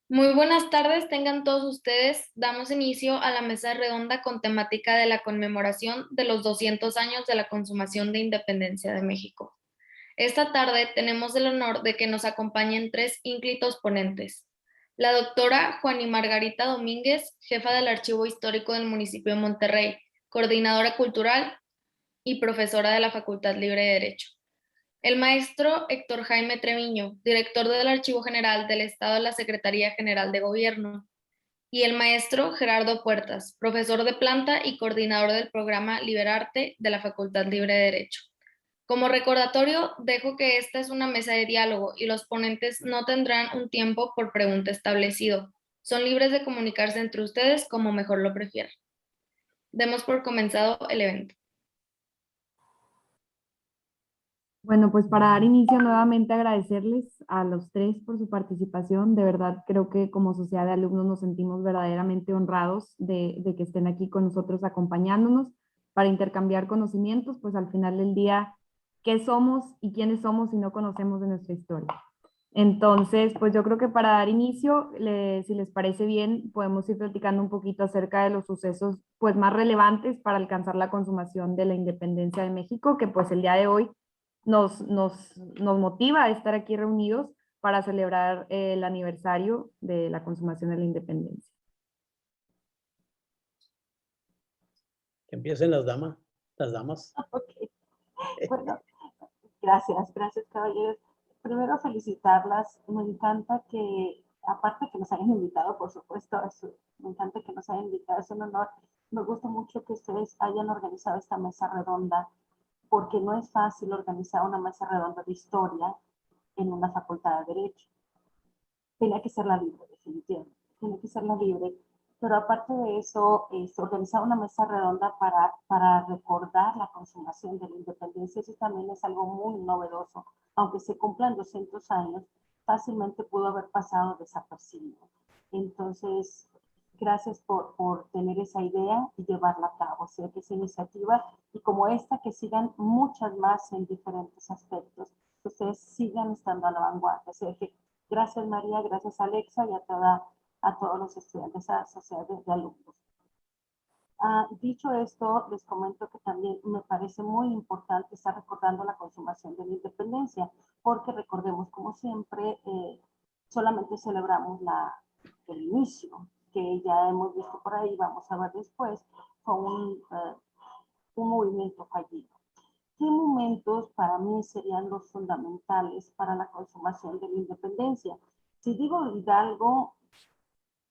Muy buenas tardes, tengan todos ustedes. Damos inicio a la mesa redonda con temática de la conmemoración de los 200 años de la consumación de independencia de México. Esta tarde tenemos el honor de que nos acompañen tres ínclitos ponentes. La doctora Juani Margarita Domínguez, jefa del Archivo Histórico del municipio de Monterrey, coordinadora cultural y profesora de la Facultad Libre de Derecho. El maestro Héctor Jaime Treviño, director del Archivo General del Estado de la Secretaría General de Gobierno, y el maestro Gerardo Puertas, profesor de planta y coordinador del programa Liberarte de la Facultad Libre de Derecho. Como recordatorio, dejo que esta es una mesa de diálogo y los ponentes no tendrán un tiempo por pregunta establecido. Son libres de comunicarse entre ustedes como mejor lo prefieran. Demos por comenzado el evento. Bueno, pues para dar inicio nuevamente agradecerles a los tres por su participación. De verdad creo que como sociedad de alumnos nos sentimos verdaderamente honrados de que estén aquí con nosotros acompañándonos para intercambiar conocimientos, pues al final del día, ¿qué somos y quiénes somos si no conocemos de nuestra historia? Entonces, pues yo creo que para dar inicio, si les parece bien, podemos ir platicando un poquito acerca de los sucesos pues más relevantes para alcanzar la consumación de la independencia de México, que pues el día de hoy nos motiva a estar aquí reunidos para celebrar el aniversario de la consumación de la independencia. Que empiecen las damas. Okay. Bueno, gracias caballeros. Primero felicitarlas, me encanta que, aparte que nos hayan invitado, por supuesto, me encanta que nos hayan invitado, es un honor. Me gusta mucho que ustedes hayan organizado esta mesa redonda, porque no es fácil organizar una mesa redonda de historia en una facultad de Derecho. Tenía que ser la libre, definitivamente, tenía que ser la libre. Pero aparte de eso, organizar una mesa redonda para recordar la consumación de la independencia, eso también es algo muy novedoso. Aunque se cumplan 200 años, fácilmente pudo haber pasado desapercibido. Entonces, gracias por tener esa idea y llevarla a cabo. O sea, que esa iniciativa, y como esta, que sigan muchas más en diferentes aspectos, que ustedes sigan estando a la vanguardia. O sea, que gracias María, gracias Alexa y a todos los estudiantes, a la sociedad de alumnos. Dicho esto, les comento que también me parece muy importante estar recordando la consumación de la independencia, porque recordemos, como siempre, solamente celebramos el inicio, que ya hemos visto por ahí, vamos a ver después, fue un movimiento fallido. ¿Qué momentos para mí serían los fundamentales para la consumación de la independencia? Si digo Hidalgo,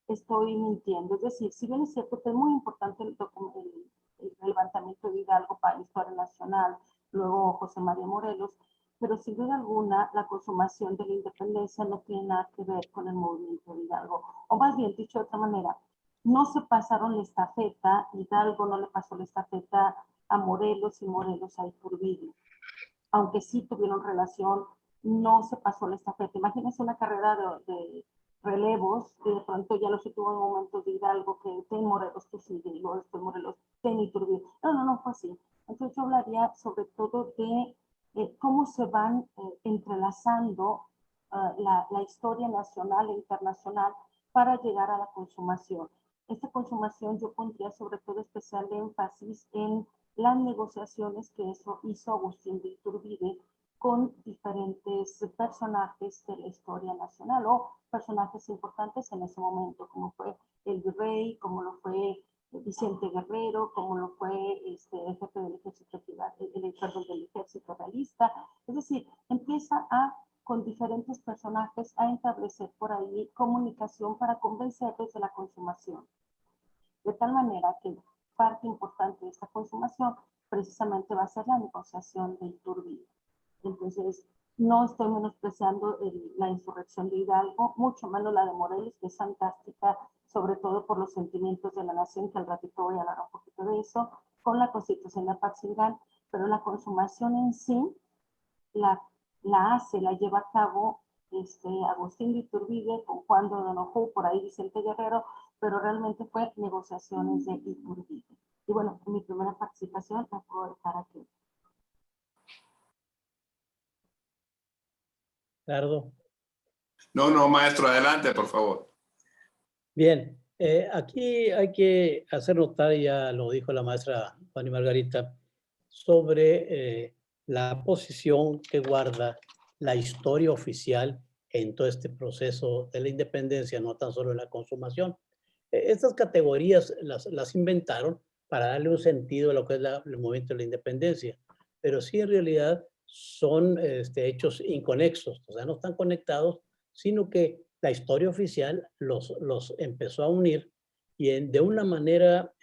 estoy mintiendo. Es decir, si bien es cierto que es muy importante el levantamiento de Hidalgo para la historia nacional, luego José María Morelos, pero sin duda alguna la consumación de la independencia no tiene nada que ver con el movimiento de Hidalgo. O más bien, dicho de otra manera, no se pasaron la estafeta, Hidalgo no le pasó la estafeta a Morelos y Morelos a Iturbide. Aunque sí tuvieron relación, no se pasó la estafeta. Imagínense una carrera de relevos, y de pronto ya los últimos momentos de Hidalgo, que ten Morelos tú sigue, y luego después Morelos ten Iturbide. No fue así. Entonces yo hablaría sobre todo de cómo se van entrelazando la historia nacional e internacional para llegar a la consumación. Esta consumación yo pondría sobre todo especial énfasis en las negociaciones que hizo Agustín de Iturbide con diferentes personajes de la historia nacional o personajes importantes en ese momento, como fue el virrey, como lo fue Vicente Guerrero, como lo fue el jefe del ejército realista. Es decir, empieza con diferentes personajes a establecer por ahí comunicación para convencerlos de la consumación. De tal manera que parte importante de esta consumación precisamente va a ser la negociación de Iturbide. Entonces, no estoy menospreciando la insurrección de Hidalgo, mucho menos la de Morelos, que es fantástica, sobre todo por los sentimientos de la nación, que al ratito voy a hablar un poquito de eso, con la Constitución de Apatzingán, pero la consumación en sí la lleva a cabo Agustín de Iturbide con Juan de Donojú, por ahí Vicente Guerrero, pero realmente fue negociaciones de Iturbide. Y bueno, mi primera participación la puedo dejar aquí. Gerardo. No, maestro, adelante, por favor. Bien, aquí hay que hacer notar, ya lo dijo la maestra Fanny Margarita, sobre la posición que guarda la historia oficial en todo este proceso de la independencia, no tan solo en la consumación. Estas categorías las inventaron para darle un sentido a lo que es el movimiento de la independencia, pero sí en realidad son hechos inconexos, o sea, no están conectados, sino que la historia oficial los empezó a unir y de una manera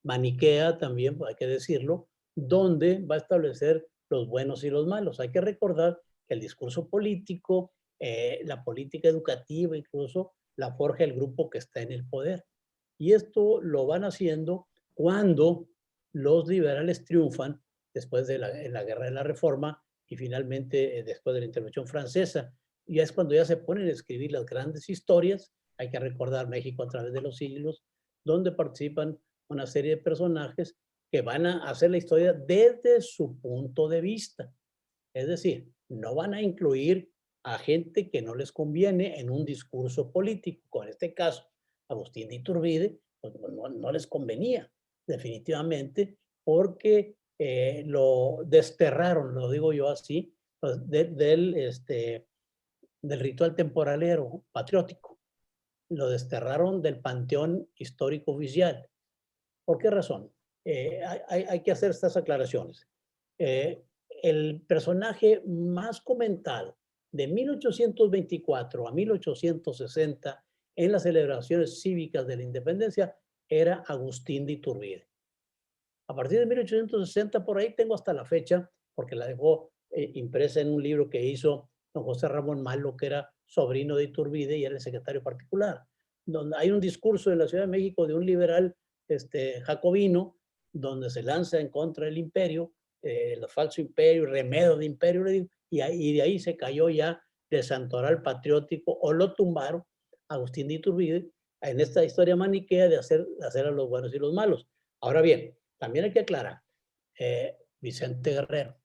maniquea también, hay que decirlo, donde va a establecer los buenos y los malos. Hay que recordar que el discurso político, la política educativa incluso, la forja el grupo que está en el poder. Y esto lo van haciendo cuando los liberales triunfan después de la Guerra de la Reforma y finalmente después de la intervención francesa. Y es cuando ya se ponen a escribir las grandes historias. Hay que recordar México a través de los siglos, donde participan una serie de personajes que van a hacer la historia desde su punto de vista. Es decir, no van a incluir a gente que no les conviene en un discurso político. En este caso, Agustín de Iturbide, pues no les convenía, definitivamente, porque lo desterraron, lo digo yo así, pues, del ritual temporalero patriótico. Lo desterraron del panteón histórico oficial. ¿Por qué razón? Hay que hacer estas aclaraciones. El personaje más comentado de 1824 a 1860 en las celebraciones cívicas de la independencia era Agustín de Iturbide. A partir de 1860, por ahí tengo hasta la fecha, porque la dejó impresa en un libro que hizo don José Ramón Malo, que era sobrino de Iturbide y era el secretario particular, donde hay un discurso en la Ciudad de México de un liberal jacobino, donde se lanza en contra del imperio, el falso imperio, remedio de imperio, y de ahí se cayó ya de santoral patriótico, o lo tumbaron, Agustín de Iturbide, en esta historia maniquea de hacer a los buenos y los malos. Ahora bien, también hay que aclarar, Vicente Guerrero.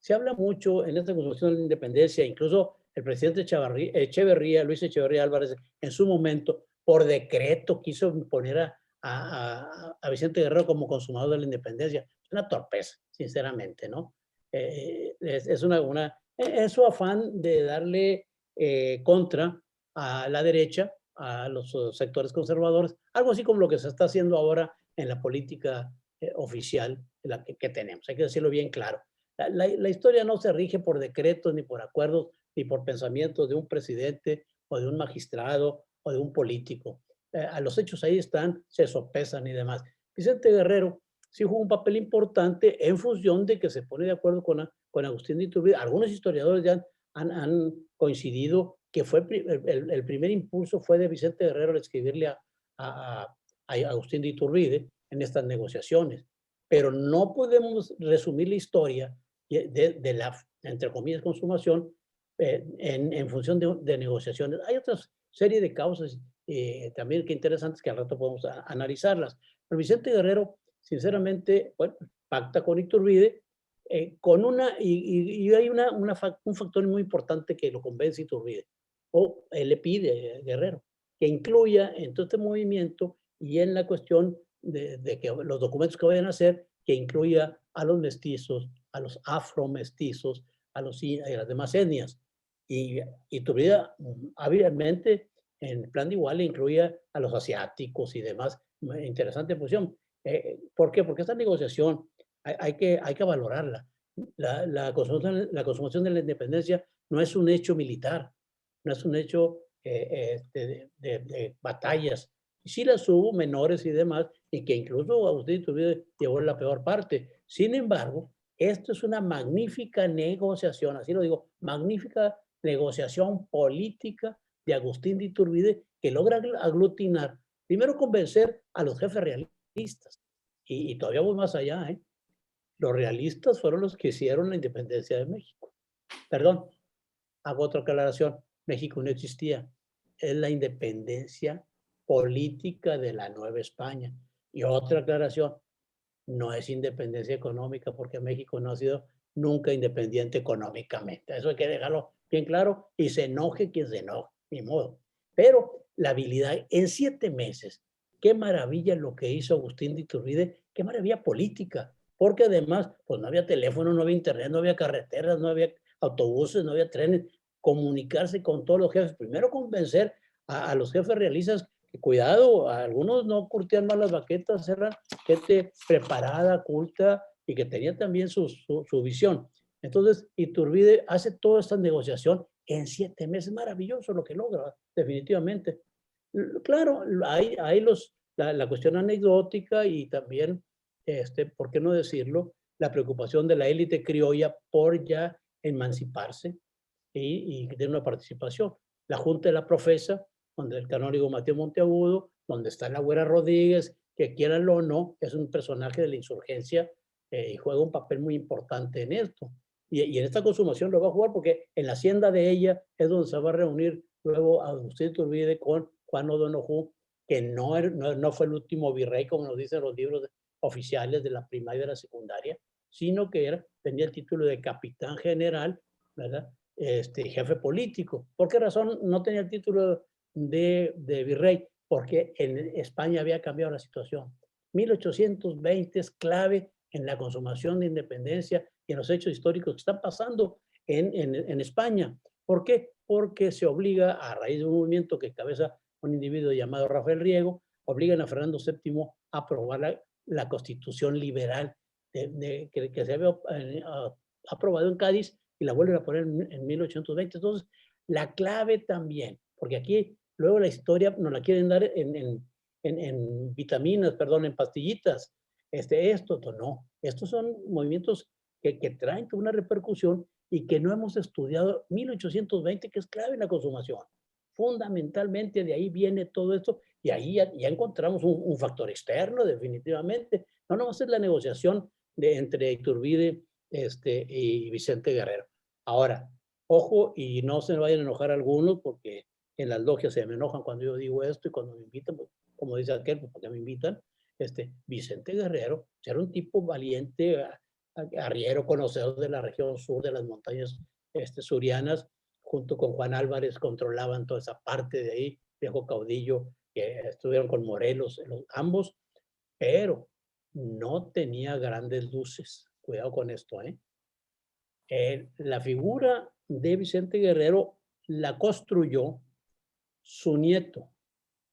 Se habla mucho en esta Constitución de la Independencia, incluso el presidente Luis Echeverría Álvarez, en su momento, por decreto, quiso imponer a Vicente Guerrero como consumador de la independencia. Es una torpeza, sinceramente, ¿no? Es su afán de darle contra a la derecha, a los sectores conservadores, algo así como lo que se está haciendo ahora en la política oficial la que tenemos. Hay que decirlo bien claro. La historia no se rige por decretos, ni por acuerdos, ni por pensamientos de un presidente o de un magistrado o de un político. A los hechos ahí están, se sopesan y demás. Vicente Guerrero sí jugó un papel importante en función de que se pone de acuerdo con Agustín de Iturbide. Algunos historiadores ya han coincidido que fue el primer impulso fue de Vicente Guerrero al escribirle a Agustín de Iturbide en estas negociaciones. Pero no podemos resumir la historia de la, entre comillas, consumación en función de negociaciones. Hay otra serie de causas también que interesantes que al rato podemos analizarlas. Pero Vicente Guerrero, sinceramente, bueno, pacta con Iturbide con y hay un factor muy importante que lo convence Iturbide, o él le pide a Guerrero, que incluya en todo este movimiento y en la cuestión de que los documentos que vayan a hacer, que incluya a los mestizos, a los afromestizos, a las demás etnias. Y Iturbide hábilmente, en plan de igual, incluía a los asiáticos y demás. Interesante posición. ¿Por qué? Porque esta negociación hay que valorarla. La consumación de la independencia no es un hecho militar, no es un hecho de batallas. Sí las hubo, menores y demás, y que incluso Agustín Iturbide llevó la peor parte. Sin embargo, esto es una magnífica negociación, así lo digo, magnífica negociación política de Agustín de Iturbide que logra aglutinar, primero convencer a los jefes realistas, y todavía voy más allá, ¿eh? Los realistas fueron los que hicieron la independencia de México. Perdón, hago otra aclaración. México no existía. Es la independencia política de la Nueva España. Y otra aclaración, no es independencia económica porque México no ha sido nunca independiente económicamente. Eso hay que dejarlo bien claro y se enoje quien se enoje, ni modo. Pero la habilidad en 7 meses. Qué maravilla lo que hizo Agustín de Iturbide, qué maravilla política, porque además, pues no había teléfono, no había internet, no había carreteras, no había autobuses, no había trenes, comunicarse con todos los jefes, primero convencer a los jefes realistas que cuidado, algunos no curtían mal las baquetas, eran gente preparada, culta y que tenía también su visión. Entonces, Iturbide hace toda esta negociación en 7 meses, maravilloso lo que logra, definitivamente. Claro, hay la cuestión anecdótica y también, ¿por qué no decirlo? La preocupación de la élite criolla por ya emanciparse y tener una participación. La Junta de la Profesa, donde el canónigo Mateo Monteagudo, donde está la Güera Rodríguez, que quieranlo o no, es un personaje de la insurgencia y juega un papel muy importante en esto. Y en esta consumación lo va a jugar porque en la hacienda de ella es donde se va a reunir luego Agustín Iturbide con Juan O'Donoghue, que no fue el último virrey, como nos dicen los libros oficiales de la primaria y de la secundaria, sino que tenía el título de capitán general, ¿verdad? Jefe político. ¿Por qué razón no tenía el título de virrey? Porque en España había cambiado la situación. 1820 es clave en la consumación de independencia y en los hechos históricos que están pasando en España. ¿Por qué? Porque se obliga, a raíz de un movimiento que cabeza un individuo llamado Rafael Riego, obligan a Fernando VII a aprobar la Constitución liberal que se había aprobado en Cádiz y la vuelven a poner en 1820. Entonces, la clave también, porque aquí luego la historia nos la quieren dar en vitaminas, perdón, en pastillitas. Esto no. Estos son movimientos que traen una repercusión y que no hemos estudiado. 1820, que es clave en la consumación. Fundamentalmente de ahí viene todo esto y ahí ya encontramos un factor externo, definitivamente. No, no, es la negociación entre Iturbide y Vicente Guerrero. Ahora, ojo, y no se me vayan a enojar algunos, porque en las logias se me enojan cuando yo digo esto y cuando me invitan, pues, como dice aquel, pues, ¿por qué me invitan? Vicente Guerrero era un tipo valiente, arriero, conocedor de la región sur, de las montañas surianas, junto con Juan Álvarez controlaban toda esa parte de ahí, viejo caudillo, que estuvieron con Morelos, ambos, pero no tenía grandes luces. Cuidado con esto, ¿eh? La figura de Vicente Guerrero la construyó su nieto,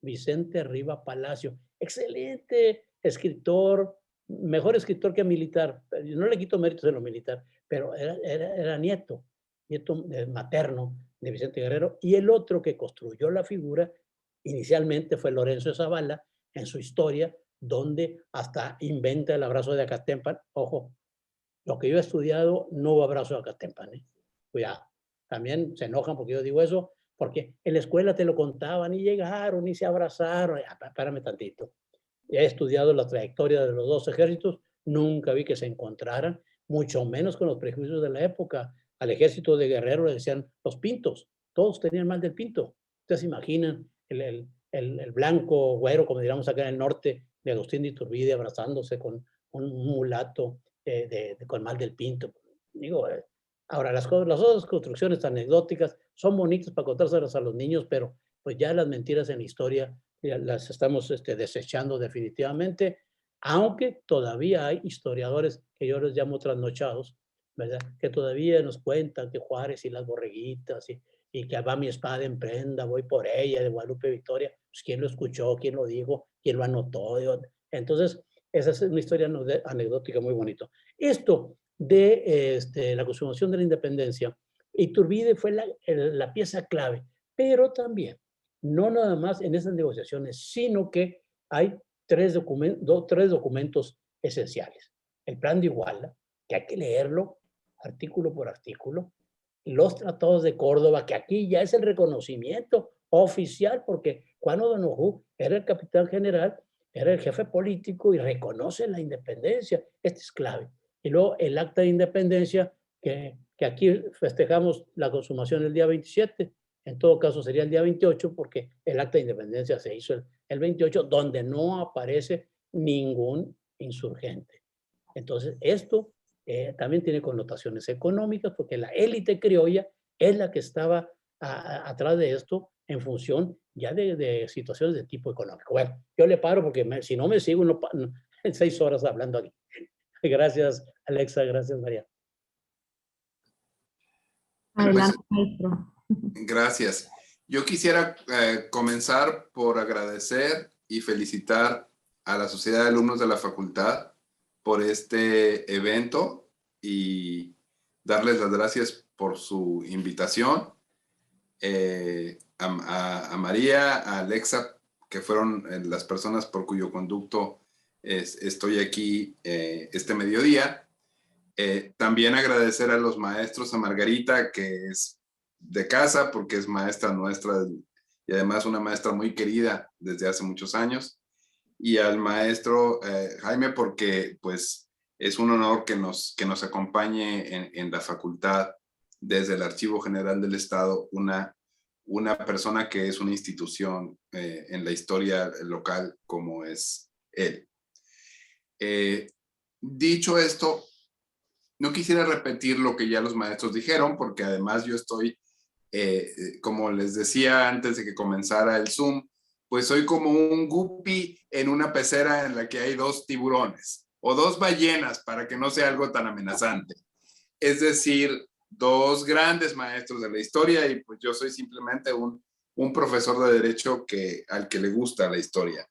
Vicente Riva Palacio. Excelente escritor, mejor escritor que militar. No le quito méritos de lo militar, pero era nieto materno de Vicente Guerrero. Y el otro que construyó la figura inicialmente fue Lorenzo de Zavala en su historia, donde hasta inventa el abrazo de Acatempan. Ojo, lo que yo he estudiado no hubo abrazo de Acatempan, ¿eh? Cuidado. También se enojan porque yo digo eso, porque en la escuela te lo contaban y llegaron y se abrazaron. Espérame tantito. He estudiado la trayectoria de los dos ejércitos, nunca vi que se encontraran, mucho menos con los prejuicios de la época. Al ejército de Guerrero le decían los pintos, todos tenían mal del pinto. Ustedes se imaginan el blanco güero, como diríamos acá en el norte, de Agustín de Iturbide abrazándose con un mulato con mal del pinto. Digo, ahora las otras construcciones anecdóticas son bonitas para contárselas a los niños, pero pues ya las mentiras en la historia ya las estamos desechando definitivamente, aunque todavía hay historiadores que yo les llamo trasnochados, ¿verdad? Que todavía nos cuentan que Juárez y las borreguitas y que va mi espada en prenda, voy por ella, de Guadalupe Victoria. Pues, ¿quién lo escuchó? ¿Quién lo dijo? ¿Quién lo anotó? Entonces, esa es una historia anecdótica muy bonita. Esto de la consumación de la independencia, Iturbide fue la pieza clave, pero también, no nada más en esas negociaciones, sino que hay tres documentos esenciales. El Plan de Iguala, que hay que leerlo artículo por artículo, los tratados de Córdoba, que aquí ya es el reconocimiento oficial, porque Juan O'Donoghue era el capitán general, era el jefe político y reconoce la independencia. Este es clave. Y luego el acta de independencia, que aquí festejamos la consumación el día 27, en todo caso sería el día 28, porque el acta de independencia se hizo el 28, donde no aparece ningún insurgente. Entonces, esto también tiene connotaciones económicas, porque la élite criolla es la que estaba atrás de esto en función ya de situaciones de tipo económico. Bueno, yo le paro porque si no me sigo en 6 horas hablando aquí. Gracias, Alexa. Gracias, María. Adelante, maestro. Gracias. Yo quisiera comenzar por agradecer y felicitar a la Sociedad de Alumnos de la Facultad por este evento y darles las gracias por su invitación. A María, a Alexa, que fueron las personas por cuyo conducto estoy aquí este mediodía. También agradecer a los maestros, a Margarita, que es de casa porque es maestra nuestra y además una maestra muy querida desde hace muchos años, y al maestro Jaime, porque pues es un honor que nos acompañe en la facultad desde el Archivo General del Estado una persona que es una institución en la historia local como es él. Dicho esto, no quisiera repetir lo que ya los maestros dijeron, porque además yo estoy, como les decía antes de que comenzara el Zoom, pues soy como un guppy en una pecera en la que hay 2 tiburones o 2 ballenas, para que no sea algo tan amenazante. Es decir, 2 grandes maestros de la historia, y pues yo soy simplemente un profesor de derecho al que le gusta la historia.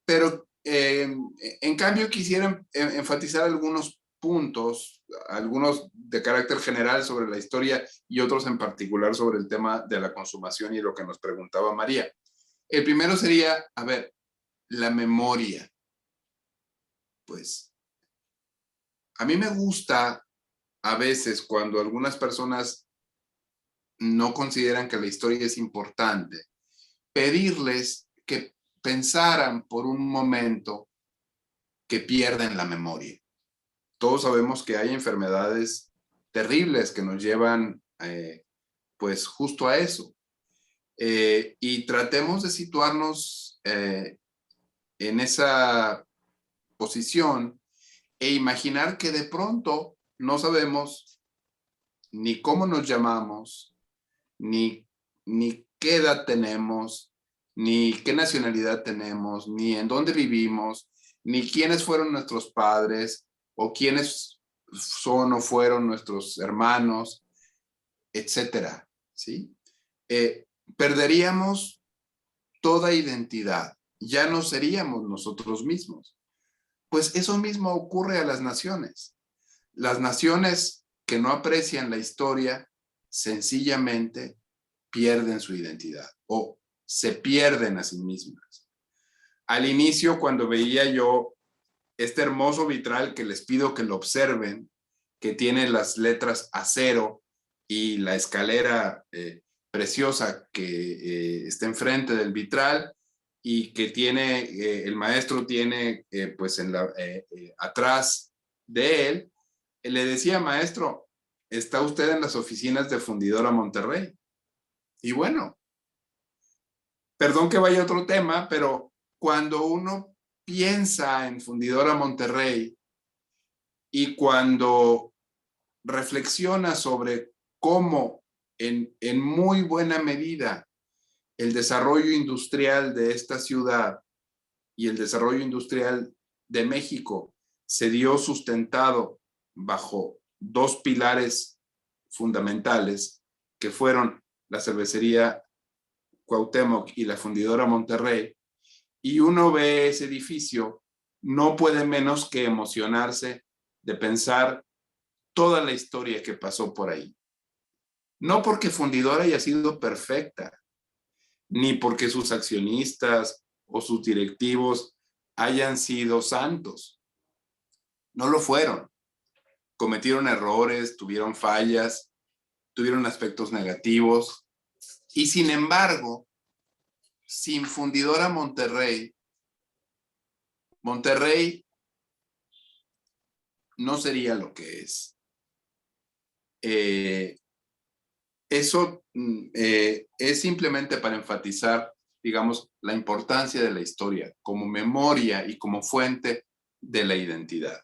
Pero en cambio quisiera enfatizar algunos puntos, algunos de carácter general sobre la historia y otros en particular sobre el tema de la consumación y lo que nos preguntaba María. El primero sería, a ver, la memoria. Pues a mí me gusta a veces cuando algunas personas no consideran que la historia es importante, pedirles que pensaran por un momento que pierden la memoria. Todos sabemos que hay enfermedades terribles que nos llevan pues justo a eso. Y tratemos de situarnos en esa posición e imaginar que de pronto no sabemos ni cómo nos llamamos, ni qué edad tenemos, ni qué nacionalidad tenemos, ni en dónde vivimos, ni quiénes fueron nuestros padres, o quiénes son o fueron nuestros hermanos, etcétera, ¿sí? Perderíamos toda identidad, ya no seríamos nosotros mismos. Pues eso mismo ocurre a las naciones. Las naciones que no aprecian la historia sencillamente pierden su identidad o se pierden a sí mismas. Al inicio, cuando veía yo este hermoso vitral que les pido que lo observen, que tiene las letras acero y la escalera preciosa que está enfrente del vitral, y que tiene, el maestro tiene pues atrás de él, le decía: maestro, ¿está usted en las oficinas de Fundidora Monterrey? Y bueno, perdón que vaya a otro tema, pero cuando uno piensa en Fundidora Monterrey y cuando reflexiona sobre cómo en muy buena medida el desarrollo industrial de esta ciudad y el desarrollo industrial de México se dio sustentado bajo 2 pilares fundamentales, que fueron la cervecería Cuauhtémoc y la Fundidora Monterrey, y uno ve ese edificio, no puede menos que emocionarse de pensar toda la historia que pasó por ahí. No porque Fundidora haya sido perfecta, ni porque sus accionistas o sus directivos hayan sido santos. No lo fueron. Cometieron errores, tuvieron fallas, tuvieron aspectos negativos, y sin embargo, sin Fundidora Monterrey, Monterrey no sería lo que es. Eso es simplemente para enfatizar, digamos, la importancia de la historia como memoria y como fuente de la identidad.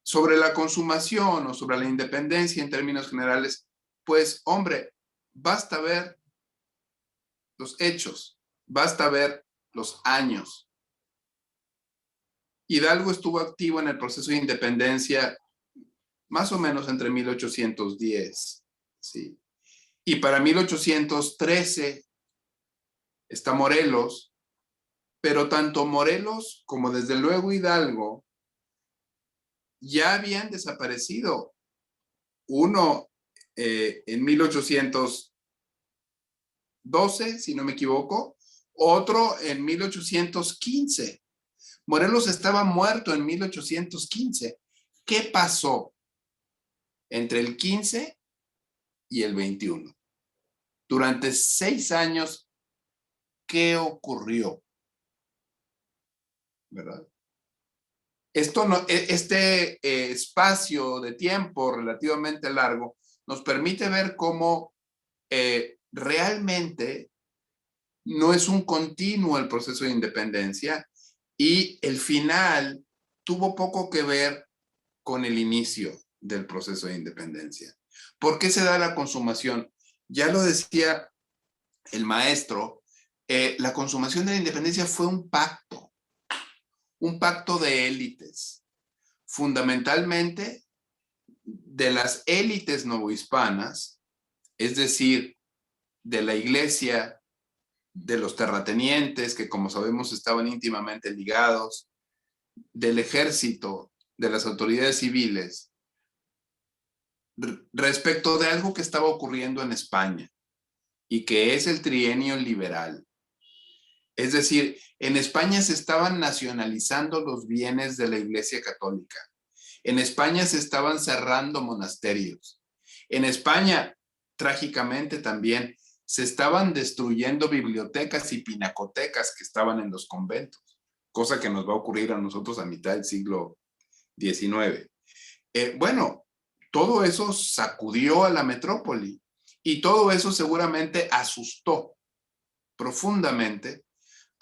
Sobre la consumación o sobre la independencia en términos generales, Pues, hombre, basta ver los hechos, basta ver los años. Hidalgo estuvo activo en el proceso de independencia más o menos entre 1810, ¿sí? Y para 1813 está Morelos, pero tanto Morelos como desde luego Hidalgo ya habían desaparecido. Uno en 1812, si no me equivoco, otro en 1815. Morelos estaba muerto en 1815. ¿Qué pasó entre el 15 y el 21? Durante 6 años, ¿qué ocurrió? ¿Verdad? Este espacio de tiempo relativamente largo nos permite ver cómo realmente no es un continuo el proceso de independencia y el final tuvo poco que ver con el inicio del proceso de independencia. ¿Por qué se da la consumación? Ya lo decía el maestro, la consumación de la independencia fue un pacto de élites, fundamentalmente de las élites novohispanas, es decir, de la iglesia, de los terratenientes, que como sabemos estaban íntimamente ligados, del ejército, de las autoridades civiles, respecto de algo que estaba ocurriendo en España y que es el trienio liberal. Es decir, en España se estaban nacionalizando los bienes de la Iglesia Católica. En España se estaban cerrando monasterios. En España, trágicamente también, se estaban destruyendo bibliotecas y pinacotecas que estaban en los conventos, cosa que nos va a ocurrir a nosotros a mitad del siglo XIX. Bueno, todo eso sacudió a la metrópoli y todo eso seguramente asustó profundamente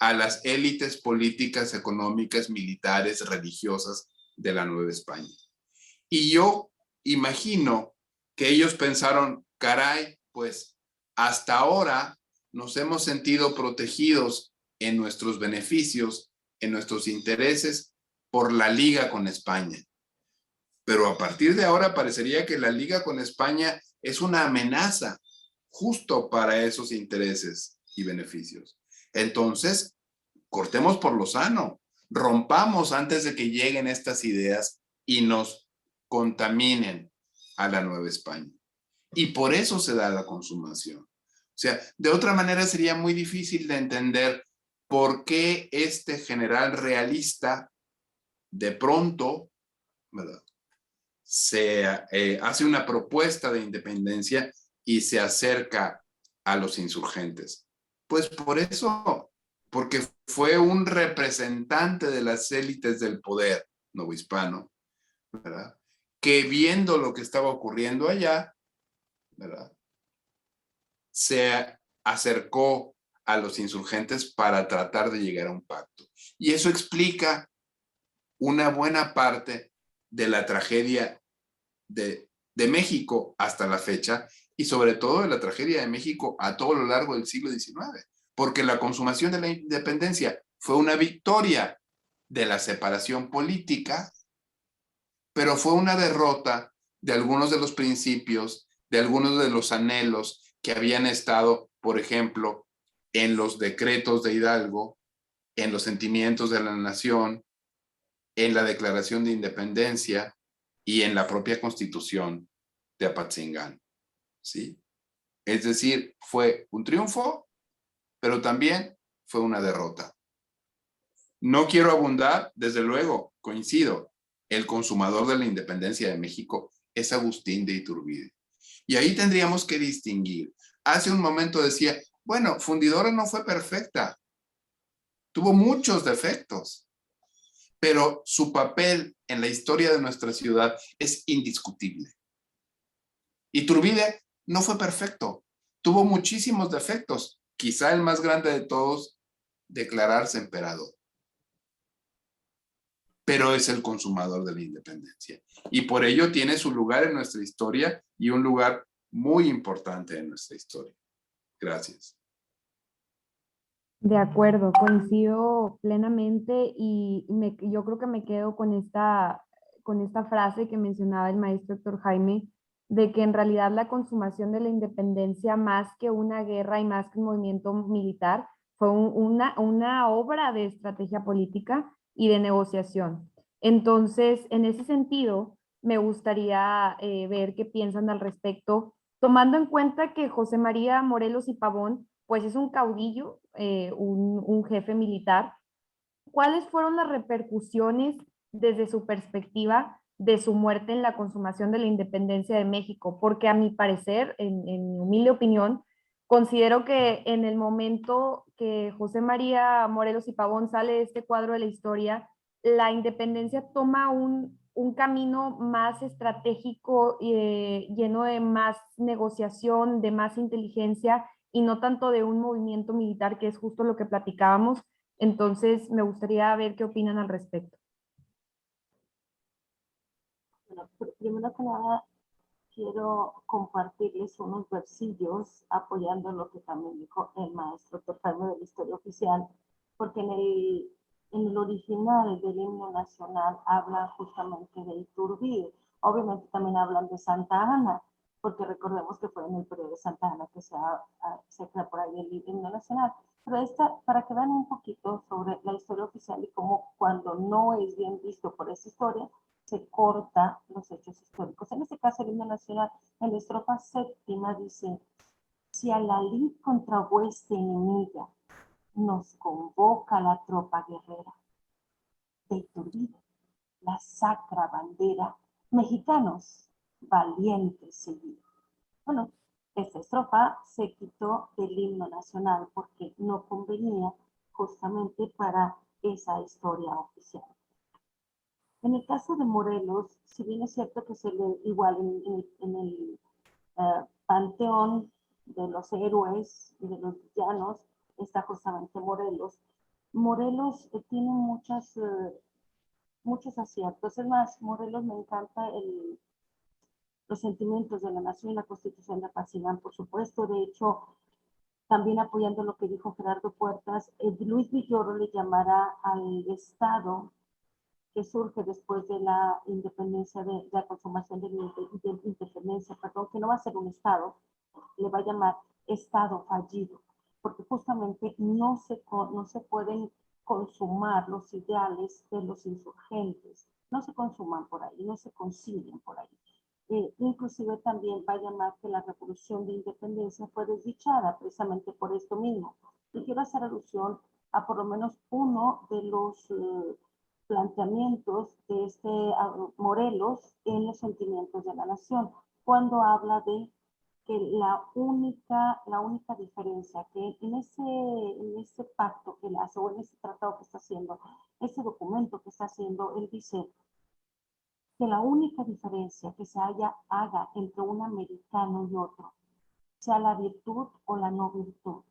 a las élites políticas, económicas, militares, religiosas de la Nueva España. Y yo imagino que ellos pensaron, caray, pues hasta ahora nos hemos sentido protegidos en nuestros beneficios, en nuestros intereses, por la liga con España. Pero a partir de ahora parecería que la liga con España es una amenaza justo para esos intereses y beneficios. Entonces, cortemos por lo sano, rompamos antes de que lleguen estas ideas y nos contaminen a la Nueva España. Y por eso se da la consumación. O sea, de otra manera sería muy difícil de entender por qué este general realista de pronto, ¿verdad?, se hace una propuesta de independencia y se acerca a los insurgentes. Pues por eso, porque fue un representante de las élites del poder novohispano, ¿verdad?, que viendo lo que estaba ocurriendo allá, ¿verdad?, se acercó a los insurgentes para tratar de llegar a un pacto. Y eso explica una buena parte de la tragedia de México hasta la fecha y sobre todo de la tragedia de México a todo lo largo del siglo XIX, porque la consumación de la independencia fue una victoria de la separación política, pero fue una derrota de algunos de los principios, de algunos de los anhelos que habían estado, por ejemplo, en los decretos de Hidalgo, en los sentimientos de la nación, en la Declaración de Independencia y en la propia Constitución de Apatzingán, ¿sí? Es decir, fue un triunfo, pero también fue una derrota. No quiero abundar, desde luego, coincido, el consumador de la independencia de México es Agustín de Iturbide. Y ahí tendríamos que distinguir. Hace un momento decía, bueno, Fundidora no fue perfecta, tuvo muchos defectos, pero su papel en la historia de nuestra ciudad es indiscutible. Iturbide no fue perfecto, tuvo muchísimos defectos, quizá el más grande de todos, declararse emperador. Pero es el consumador de la independencia. Y por ello tiene su lugar en nuestra historia y un lugar muy importante en nuestra historia. Gracias. De acuerdo, coincido plenamente y yo creo que me quedo con esta frase que mencionaba el maestro Héctor Jaime, de que en realidad la consumación de la independencia, más que una guerra y más que un movimiento militar, fue una obra de estrategia política y de negociación. Entonces, en ese sentido, me gustaría ver qué piensan al respecto, tomando en cuenta que José María Morelos y Pavón pues es un caudillo, un jefe militar. ¿Cuáles fueron las repercusiones desde su perspectiva de su muerte en la consumación de la independencia de México? Porque a mi parecer, en mi humilde opinión, considero que en el momento que José María Morelos y Pavón sale de este cuadro de la historia, la independencia toma un camino más estratégico, lleno de más negociación, de más inteligencia y no tanto de un movimiento militar, que es justo lo que platicábamos. Entonces, me gustaría ver qué opinan al respecto. Bueno, primero que nada, quiero compartirles unos versillos apoyando lo que también dijo el maestro Torcano de la historia oficial, porque en el original del himno nacional habla justamente de Iturbide. Obviamente también hablan de Santa Ana, porque recordemos que fue en el periodo de Santa Ana que se crea por ahí el himno nacional. Pero para que vean un poquito sobre la historia oficial y cómo cuando no es bien visto por esa historia, se corta los hechos históricos. En este caso, el himno nacional, en la estrofa séptima, dice: si a la lid contra vuestra enemiga nos convoca la tropa guerrera de Iturbide, la sacra bandera, mexicanos, valientes seguid. Bueno, esta estrofa se quitó del himno nacional porque no convenía justamente para esa historia oficial. En el caso de Morelos, si bien es cierto que se le igual en el panteón de los héroes y de los villanos, está justamente Morelos. Morelos tiene muchos aciertos. Es más, Morelos me encanta los sentimientos de la nación y la constitución de Apatzingán, por supuesto. De hecho, también apoyando lo que dijo Gerardo Puertas, Luis Villoro le llamará al Estado que surge después de la independencia, de la consumación de la independencia, perdón, que no va a ser un Estado, le va a llamar Estado fallido, porque justamente no se pueden consumar los ideales de los insurgentes, no se consuman por ahí, no se consiguen por ahí. Inclusive también va a llamar que la revolución de independencia fue desdichada precisamente por esto mismo. Y quiero hacer alusión a por lo menos uno de los planteamientos de Morelos en los sentimientos de la nación, cuando habla de que la única diferencia que en ese pacto que él hace, o en ese tratado que está haciendo, ese documento que está haciendo, él dice que la única diferencia que haga entre un americano y otro sea la virtud o la no virtud.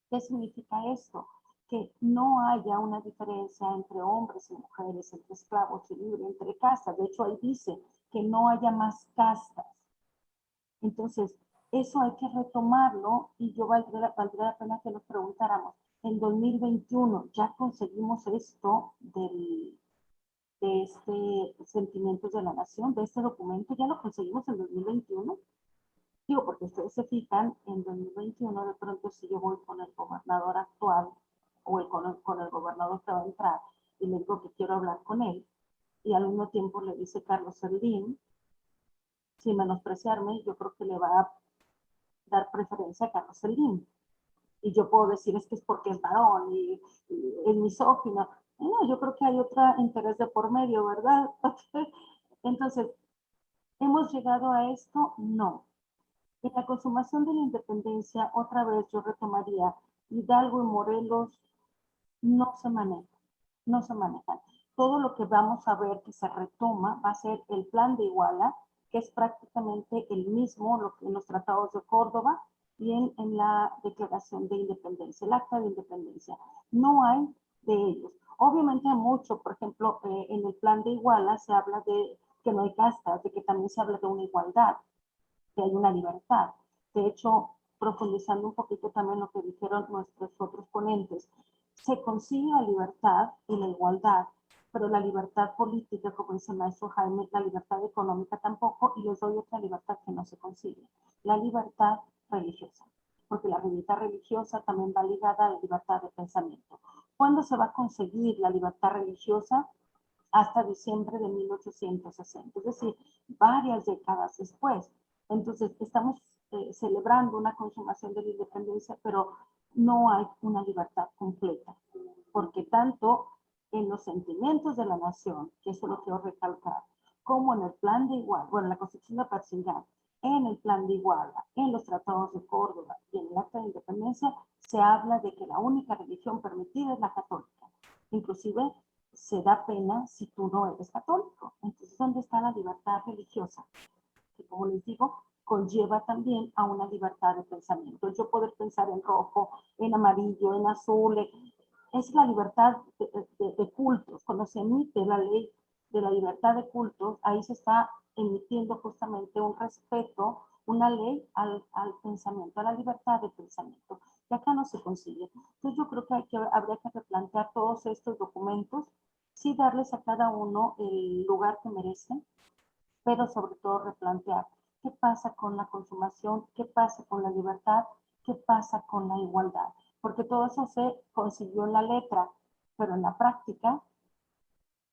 ¿Qué significa esto? Que no haya una diferencia entre hombres y mujeres, entre esclavos y libres, entre castas. De hecho, ahí dice que no haya más castas. Entonces, eso hay que retomarlo y valdría la pena que nos preguntáramos, en 2021 ya conseguimos esto de Sentimientos de la Nación, de este documento, ya lo conseguimos en 2021. Digo, porque ustedes se fijan, en 2021 de pronto si yo voy con el gobernador actual o con el gobernador que va a entrar y le digo que quiero hablar con él, y al mismo tiempo le dice Carlos Slim, sin menospreciarme, yo creo que le va a dar preferencia a Carlos Slim. Y yo puedo decir es que es porque es varón y es misógino. No, yo creo que hay otro interés de por medio, ¿verdad? Entonces, ¿hemos llegado a esto? No. En la consumación de la independencia, otra vez yo retomaría, Hidalgo y Morelos no se manejan, no se manejan. Todo lo que vamos a ver que se retoma va a ser el plan de Iguala, que es prácticamente el mismo en los tratados de Córdoba y en la declaración de independencia, el acta de independencia. No hay de ellos. Obviamente hay mucho, por ejemplo, en el plan de Iguala se habla de que no hay castas, de que también se habla de una igualdad. que hay una libertad. De hecho, profundizando un poquito también lo que dijeron nuestros otros ponentes, se consigue la libertad y la igualdad, pero la libertad política, como dice el maestro Jaime, la libertad económica tampoco, y les doy otra libertad que no se consigue, la libertad religiosa, porque la libertad religiosa también va ligada a la libertad de pensamiento. ¿Cuándo se va a conseguir la libertad religiosa? Hasta diciembre de 1860, es decir, varias décadas después. Entonces, estamos celebrando una consumación de la independencia, pero no hay una libertad completa, porque tanto en los sentimientos de la nación, que eso lo quiero recalcar, como en el plan de Iguala, bueno, en la Constitución de Apatzingán, en el plan de Iguala, en los tratados de Córdoba y en el Acta de Independencia, se habla de que la única religión permitida es la católica. Inclusive se da pena si tú no eres católico. Entonces, ¿dónde está la libertad religiosa? Que, como les digo, conlleva también a una libertad de pensamiento. Yo poder pensar en rojo, en amarillo, en azul, es la libertad de cultos. Cuando se emite la ley de la libertad de cultos, ahí se está emitiendo justamente un respeto, una ley al pensamiento, a la libertad de pensamiento. Y acá no se consigue. Entonces yo creo que, habría que replantear todos estos documentos, sí darles a cada uno el lugar que merecen, pero sobre todo replantear qué pasa con la consumación, qué pasa con la libertad, qué pasa con la igualdad. Porque todo eso se consiguió en la letra, pero en la práctica,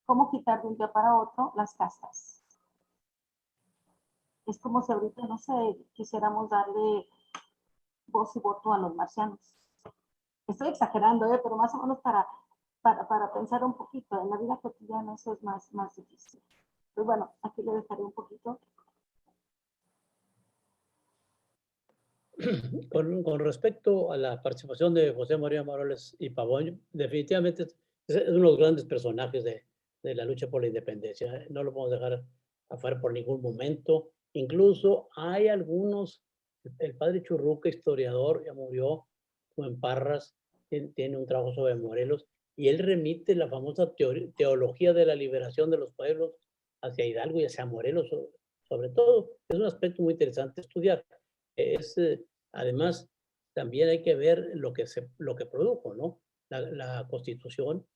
¿cómo quitar de un día para otro las castas? Es como si ahorita, no sé, quisiéramos darle voz y voto a los marcianos. Estoy exagerando, pero más o menos para pensar un poquito. En la vida cotidiana eso es más difícil. Pues bueno, aquí le dejaré un poquito. Con respecto a la participación de José María Morelos y Pavón, definitivamente es uno de los grandes personajes de la lucha por la independencia. No lo podemos dejar afuera por ningún momento. Incluso hay algunos, el padre Churruca, historiador, ya murió, en Parras, tiene un trabajo sobre Morelos, y él remite la famosa teología de la liberación de los pueblos hacia Hidalgo y hacia Morelos, sobre todo. Es un aspecto muy interesante estudiar. Es, además, también hay que ver lo que produjo, ¿no? La Constitución,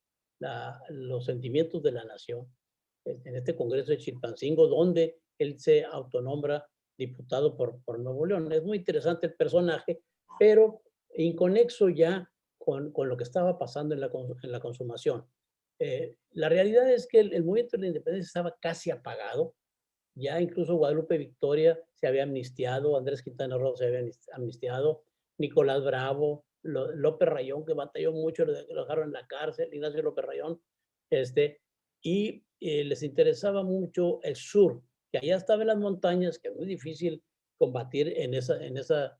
los sentimientos de la nación. En este Congreso de Chilpancingo, donde él se autonombra diputado por Nuevo León. Es muy interesante el personaje, pero inconexo ya con lo que estaba pasando en la consumación. La realidad es que el movimiento de la independencia estaba casi apagado. Ya incluso Guadalupe Victoria se había amnistiado, Andrés Quintana Roo se había amnistiado, Nicolás Bravo, López Rayón, que batalló mucho, lo dejaron en la cárcel, Ignacio López Rayón, y les interesaba mucho el sur, que allá estaba en las montañas, que es muy difícil combatir en esa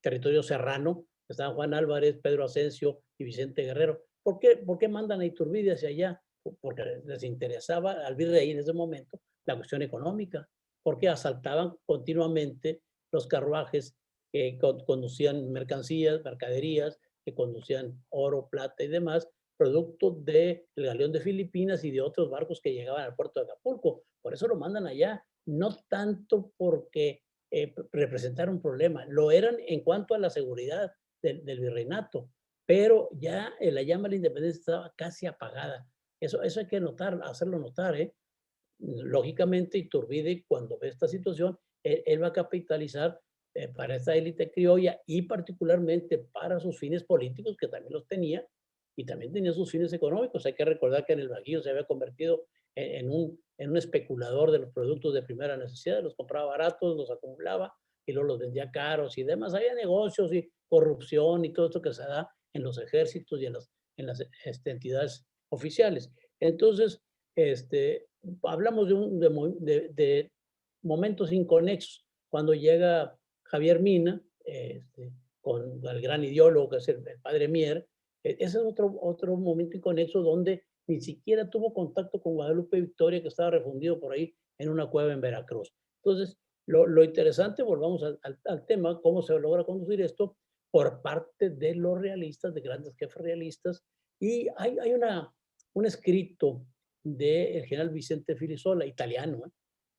territorio serrano. Estaban Juan Álvarez, Pedro Asensio y Vicente Guerrero. ¿Por qué mandan a Iturbide hacia allá? Porque les interesaba al virrey en ese momento la cuestión económica, porque asaltaban continuamente los carruajes que conducían mercancías, mercaderías, que conducían oro, plata y demás, producto del galeón de Filipinas y de otros barcos que llegaban al puerto de Acapulco. Por eso lo mandan allá, no tanto porque representar un problema, lo eran en cuanto a la seguridad del virreinato, pero ya la llama de la independencia estaba casi apagada. Eso hay que notar, hacerlo notar, ¿eh? Lógicamente, Iturbide, cuando ve esta situación, él va a capitalizar para esta élite criolla y particularmente para sus fines políticos, que también los tenía, y también tenía sus fines económicos. Hay que recordar que en el Bajío se había convertido en un especulador de los productos de primera necesidad, los compraba baratos, los acumulaba y luego los vendía caros y demás. Había negocios y corrupción y todo esto que se da en los ejércitos y en las entidades oficiales. Entonces, hablamos de momentos inconexos. Cuando llega Javier Mina, con el gran ideólogo que es el padre Mier, ese es otro momento inconexo donde ni siquiera tuvo contacto con Guadalupe Victoria, que estaba refundido por ahí en una cueva en Veracruz. Entonces, lo interesante, volvamos al tema, cómo se logra conducir esto por parte de los realistas, de grandes jefes realistas, y hay un escrito del general Vicente Filisola, italiano,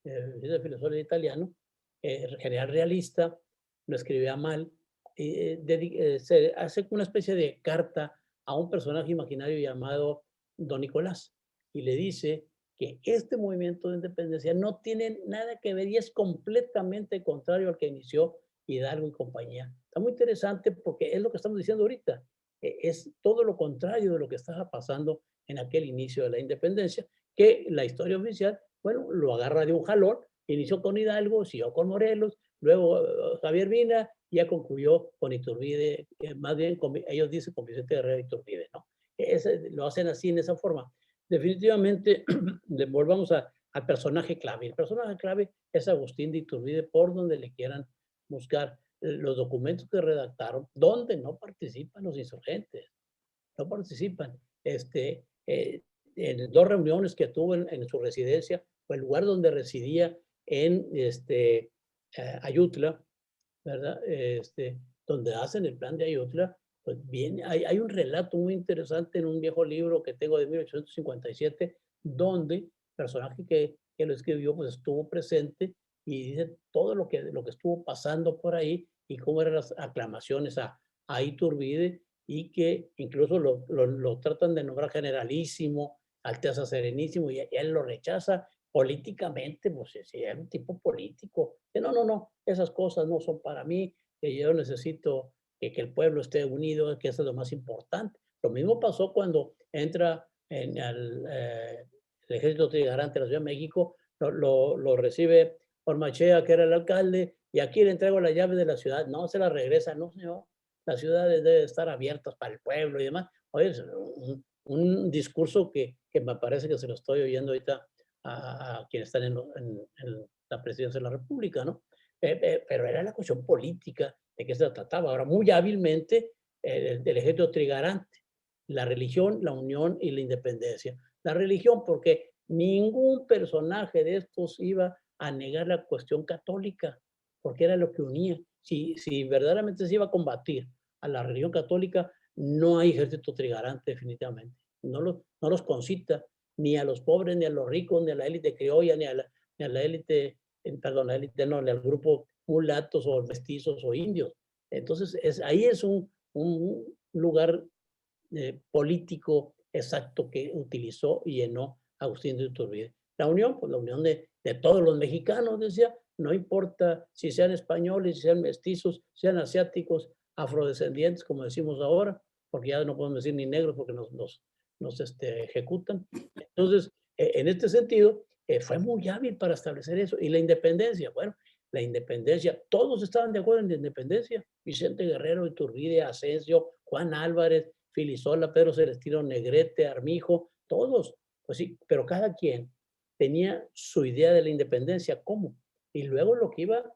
Vicente Filisola italiano, general realista, lo escribía mal, se hace una especie de carta a un personaje imaginario llamado Don Nicolás y le dice que este movimiento de independencia no tiene nada que ver y es completamente contrario al que inició Hidalgo y compañía. Está muy interesante porque es lo que estamos diciendo ahorita. Es todo lo contrario de lo que estaba pasando en aquel inicio de la independencia, que la historia oficial, bueno, lo agarra de un jalón, inició con Hidalgo, siguió con Morelos, luego Javier Mina, y ya concluyó con Iturbide, más bien ellos dicen con Vicente Guerrero Iturbide, ¿no? Lo hacen así, en esa forma. Definitivamente, volvamos al personaje clave. El personaje clave es Agustín de Iturbide, por donde le quieran buscar los documentos que redactaron, donde no participan los insurgentes, no participan. En 2 reuniones que tuvo en su residencia, o el lugar donde residía en Ayutla, ¿verdad? Donde hacen el plan de Ayutla, pues viene, hay un relato muy interesante en un viejo libro que tengo de 1857, donde el personaje que lo escribió pues estuvo presente y dice todo lo que estuvo pasando por ahí y cómo eran las aclamaciones a Iturbide y que incluso lo tratan de nombrar generalísimo, Alteza Serenísimo, y él lo rechaza políticamente, pues si era un tipo político. No, esas cosas no son para mí, que yo necesito que el pueblo esté unido, que eso es lo más importante. Lo mismo pasó cuando entra en el ejército trigarante de la Ciudad de México, lo recibe Ormachea, que era el alcalde, y aquí le entrego la llave de la ciudad. No, se la regresa, no señor, las ciudades deben estar abiertas para el pueblo y demás. Oye, es un discurso que me parece que se lo estoy oyendo ahorita a quienes están en la presidencia de la República, ¿no? Pero era la cuestión política de que se trataba. Ahora, muy hábilmente, del ejército trigarante, la religión, la unión y la independencia. La religión, porque ningún personaje de estos iba a negar la cuestión católica, porque era lo que unía. Si verdaderamente se iba a combatir a la religión católica, no hay ejército trigarante definitivamente. No los concita ni a los pobres, ni a los ricos, ni a la élite criolla, ni a la élite, perdón, la élite no, ni al grupo mulatos o mestizos o indios. Entonces, ahí es un lugar político exacto que utilizó y llenó Agustín de Iturbide. La unión, pues la unión de todos los mexicanos, decía, no importa si sean españoles, si sean mestizos, sean asiáticos, afrodescendientes, como decimos ahora, porque ya no podemos decir ni negros porque nos ejecutan. Entonces, en este sentido, fue muy hábil para establecer eso. Y la independencia, bueno, la independencia, todos estaban de acuerdo en la independencia. Vicente Guerrero, Iturbide, Asensio, Juan Álvarez, Filisola, Pedro Celestino, Negrete, Armijo, todos, pues sí, pero cada quien tenía su idea de la independencia, cómo, y luego lo que iba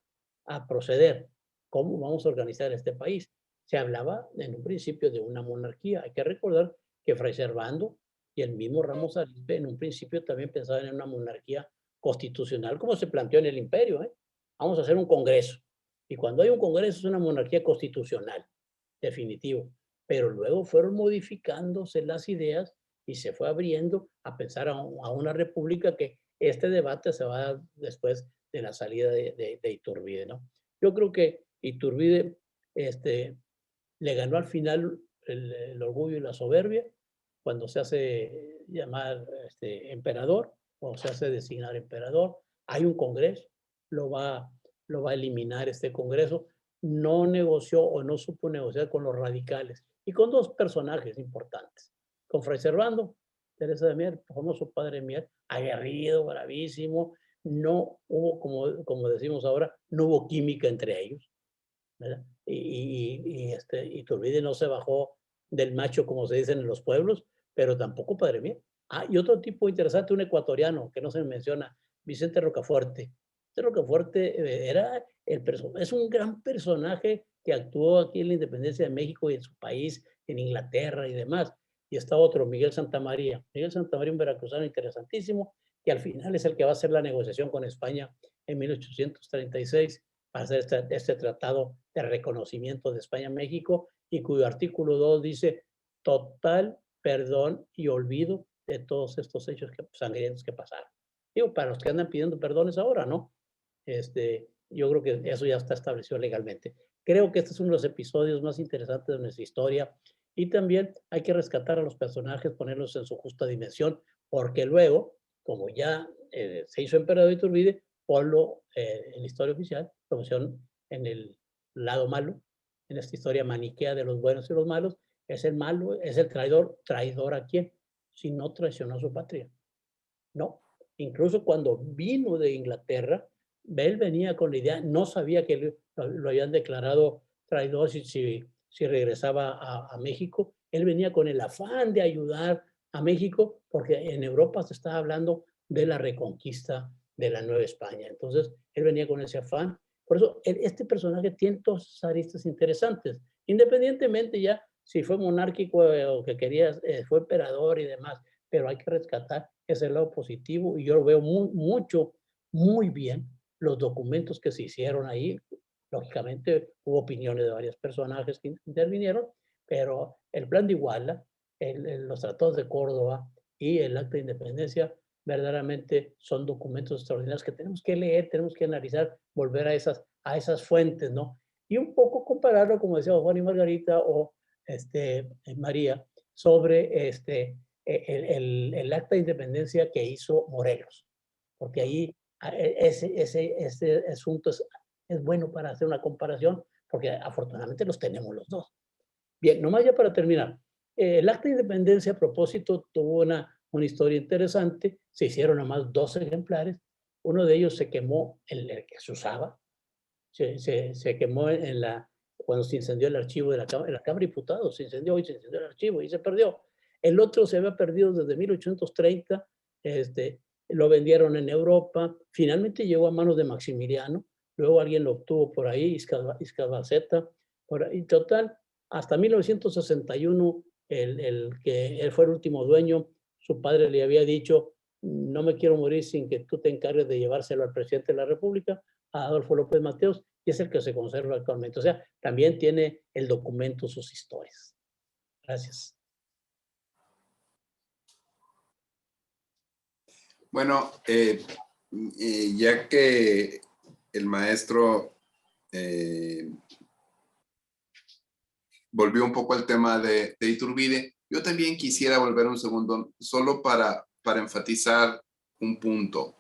a proceder, cómo vamos a organizar este país. Se hablaba en un principio de una monarquía. Hay que recordar que Fray Servando y el mismo Ramos Arizpe en un principio también pensaban en una monarquía constitucional, como se planteó en el imperio. Vamos a hacer un congreso. Y cuando hay un congreso es una monarquía constitucional, definitivo. Pero luego fueron modificándose las ideas y se fue abriendo a pensar a una república, que este debate se va a dar después de la salida de Iturbide, ¿no? Yo creo que Iturbide le ganó al final el orgullo y la soberbia cuando se hace llamar emperador o se hace designar emperador. Hay un congreso, lo va a eliminar este congreso. No negoció o no supo negociar con los radicales y con 2 personajes importantes, con Fray Servando, Teresa de Mier, famoso padre de Mier, aguerrido, bravísimo. No hubo, como decimos ahora, no hubo química entre ellos, ¿verdad? Y Iturbide no se bajó del macho, como se dicen en los pueblos, pero tampoco padre Mier. Y otro tipo interesante, un ecuatoriano que no se menciona, Vicente Rocafuerte. Vicente Rocafuerte es un gran personaje que actuó aquí en la independencia de México y en su país, en Inglaterra y demás. Y está otro, Miguel Santamaría. Miguel Santamaría, un veracruzano interesantísimo, que al final es el que va a hacer la negociación con España en 1836 para hacer este tratado de reconocimiento de España-México, y cuyo artículo 2 dice total perdón y olvido de todos estos hechos sangrientos que pasaron. Digo, para los que andan pidiendo perdones ahora, ¿no? Yo creo que eso ya está establecido legalmente. Creo que este es uno de los episodios más interesantes de nuestra historia y también hay que rescatar a los personajes, ponerlos en su justa dimensión, porque luego, como ya se hizo emperador Iturbide, ponlo en la historia oficial, lo pusieron en el lado malo, en esta historia maniquea de los buenos y los malos, es el malo, es el traidor. ¿Traidor a quién? Si no traicionó a su patria. No, incluso cuando vino de Inglaterra, él venía con la idea, no sabía que lo habían declarado traidor si regresaba a México. Él venía con el afán de ayudar a México, porque en Europa se estaba hablando de la reconquista de la Nueva España. Entonces, él venía con ese afán. Por eso, este personaje tiene todas esas aristas interesantes, independientemente ya si fue monárquico o que quería, fue emperador y demás, pero hay que rescatar ese lado positivo y yo lo veo muy bien los documentos que se hicieron ahí. Lógicamente hubo opiniones de varios personajes que intervinieron, pero el plan de Iguala, los tratados de Córdoba y el acta de independencia verdaderamente son documentos extraordinarios que tenemos que leer, tenemos que analizar, volver a esas fuentes, ¿no? Y un poco compararlo, como decía Juan y Margarita o María, sobre el acta de independencia que hizo Morelos, porque ahí ese asunto es bueno para hacer una comparación, porque afortunadamente los tenemos los dos. Bien, nomás ya para terminar, el acta de independencia a propósito tuvo una historia interesante, se hicieron nomás 2 ejemplares, uno de ellos se quemó, el que se usaba, se quemó cuando se incendió el archivo de la Cámara de Diputados, se incendió el archivo y se perdió. El otro se había perdido desde 1830, lo vendieron en Europa, finalmente llegó a manos de Maximiliano, luego alguien lo obtuvo por ahí, Iscabaceta, por ahí, total, hasta 1961, el que él fue el último dueño, su padre le había dicho, no me quiero morir sin que tú te encargues de llevárselo al presidente de la República, a Adolfo López Mateos, y es el que se conserva actualmente. O sea, también tiene el documento sus historias. Gracias. Bueno, ya que el maestro volvió un poco al tema de Iturbide, yo también quisiera volver un segundo, solo para enfatizar un punto.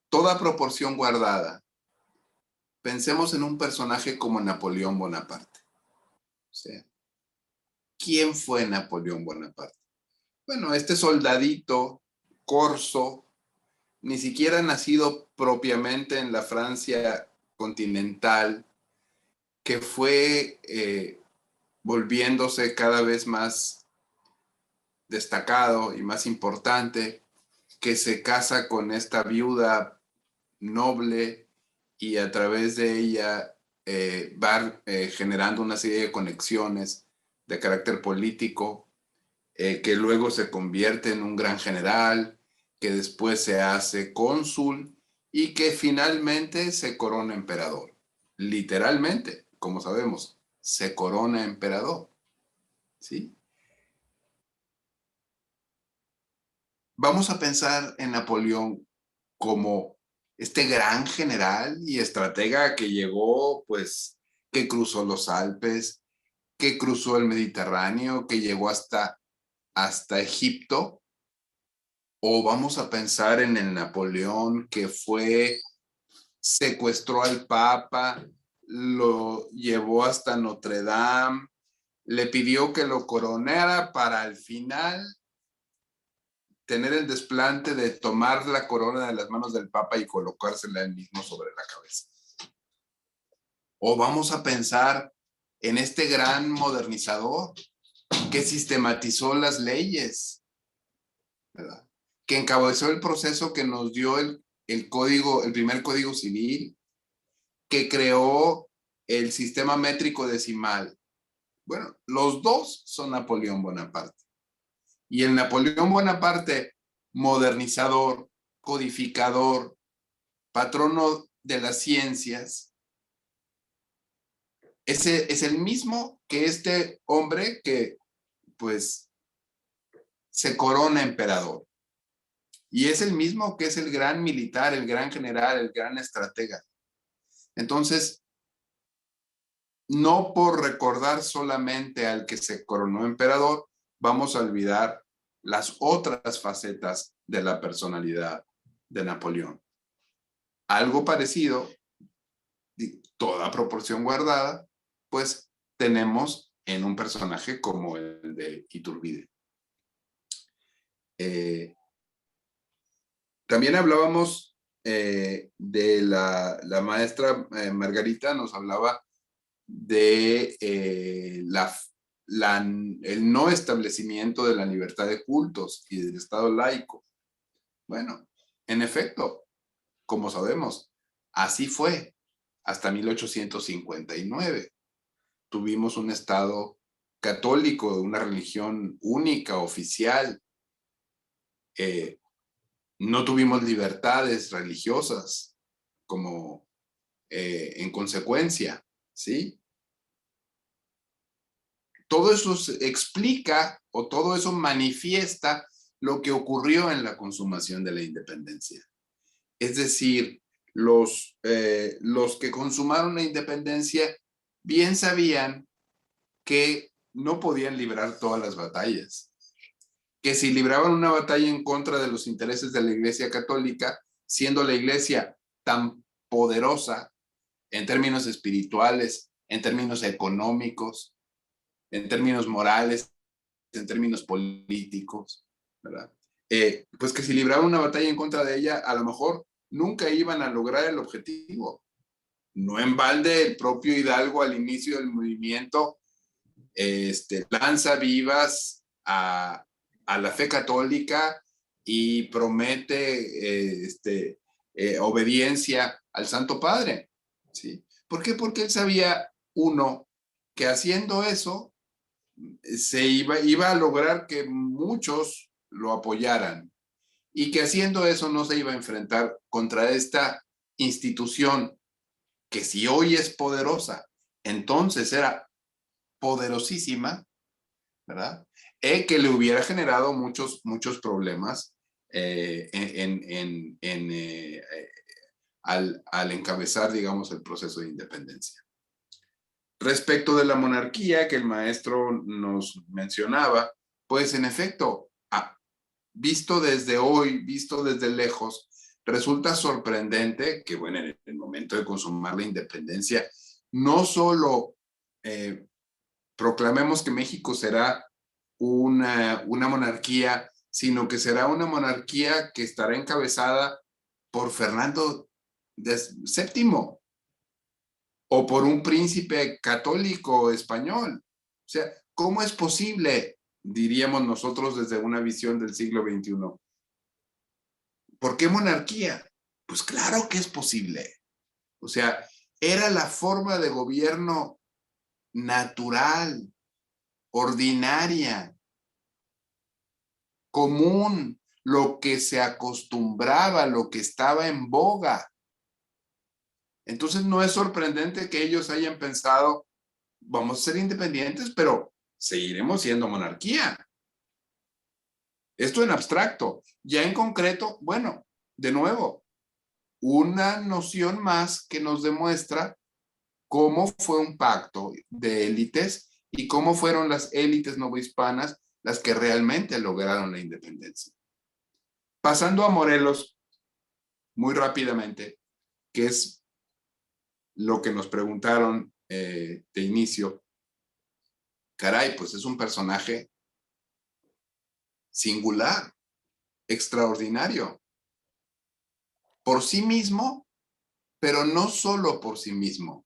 Toda proporción guardada. Pensemos en un personaje como Napoleón Bonaparte. O sea, ¿quién fue Napoleón Bonaparte? Bueno, este soldadito corso, ni siquiera nacido propiamente en la Francia continental, que fue volviéndose cada vez más destacado y más importante, que se casa con esta viuda noble y a través de ella va generando una serie de conexiones de carácter político, que luego se convierte en un gran general, que después se hace cónsul y que finalmente se corona emperador. Literalmente, como sabemos, se corona emperador. ¿Sí? Vamos a pensar en Napoleón como este gran general y estratega que llegó, pues, que cruzó los Alpes, que cruzó el Mediterráneo, que llegó hasta Egipto. O vamos a pensar en el Napoleón que secuestró al Papa, lo llevó hasta Notre Dame, le pidió que lo coronara para al final tener el desplante de tomar la corona de las manos del Papa y colocársela él mismo sobre la cabeza. O vamos a pensar en este gran modernizador que sistematizó las leyes, ¿verdad? Que encabezó el proceso que nos dio el primer código civil, que creó el sistema métrico decimal. Bueno, los dos son Napoleón Bonaparte. Y el Napoleón Bonaparte, modernizador, codificador, patrono de las ciencias, ese es el mismo que este hombre que, pues, se corona emperador. Y es el mismo que es el gran militar, el gran general, el gran estratega. Entonces, no por recordar solamente al que se coronó emperador, vamos a olvidar las otras facetas de la personalidad de Napoleón. Algo parecido, toda proporción guardada, pues tenemos en un personaje como el de Iturbide. También hablábamos de la maestra Margarita, nos hablaba de el no establecimiento de la libertad de cultos y del Estado laico. Bueno, en efecto, como sabemos, así fue hasta 1859. Tuvimos un Estado católico, una religión única, oficial. No tuvimos libertades religiosas como en consecuencia, ¿sí? Todo eso explica o todo eso manifiesta lo que ocurrió en la consumación de la independencia. Es decir, los que consumaron la independencia bien sabían que no podían librar todas las batallas, que si libraban una batalla en contra de los intereses de la Iglesia Católica, siendo la Iglesia tan poderosa en términos espirituales, en términos económicos, en términos morales, en términos políticos, ¿verdad? Pues que si libraban una batalla en contra de ella, a lo mejor nunca iban a lograr el objetivo. No en balde el propio Hidalgo al inicio del movimiento lanza vivas a la fe católica y promete obediencia al Santo Padre, ¿sí? ¿Por qué? Porque él sabía, uno, que haciendo eso se iba a lograr que muchos lo apoyaran y que haciendo eso no se iba a enfrentar contra esta institución que si hoy es poderosa, entonces era poderosísima, ¿verdad? Que le hubiera generado muchos problemas al encabezar, digamos, el proceso de independencia. Respecto de la monarquía que el maestro nos mencionaba, pues en efecto, visto desde hoy, visto desde lejos, resulta sorprendente que, bueno, en el momento de consumar la independencia, no solo proclamemos que México será una monarquía, sino que será una monarquía que estará encabezada por Fernando VII o por un príncipe católico español. O sea, ¿cómo es posible, diríamos nosotros desde una visión del siglo XXI? ¿Por qué monarquía? Pues claro que es posible. O sea, era la forma de gobierno natural, ordinaria, común, lo que se acostumbraba, lo que estaba en boga. Entonces no es sorprendente que ellos hayan pensado, vamos a ser independientes, pero seguiremos siendo monarquía. Esto en abstracto. Ya en concreto, bueno, de nuevo, una noción más que nos demuestra cómo fue un pacto de élites y cómo fueron las élites novohispanas las que realmente lograron la independencia. Pasando a Morelos, muy rápidamente, que es lo que nos preguntaron de inicio. Caray, pues es un personaje singular, extraordinario, por sí mismo, pero no solo por sí mismo,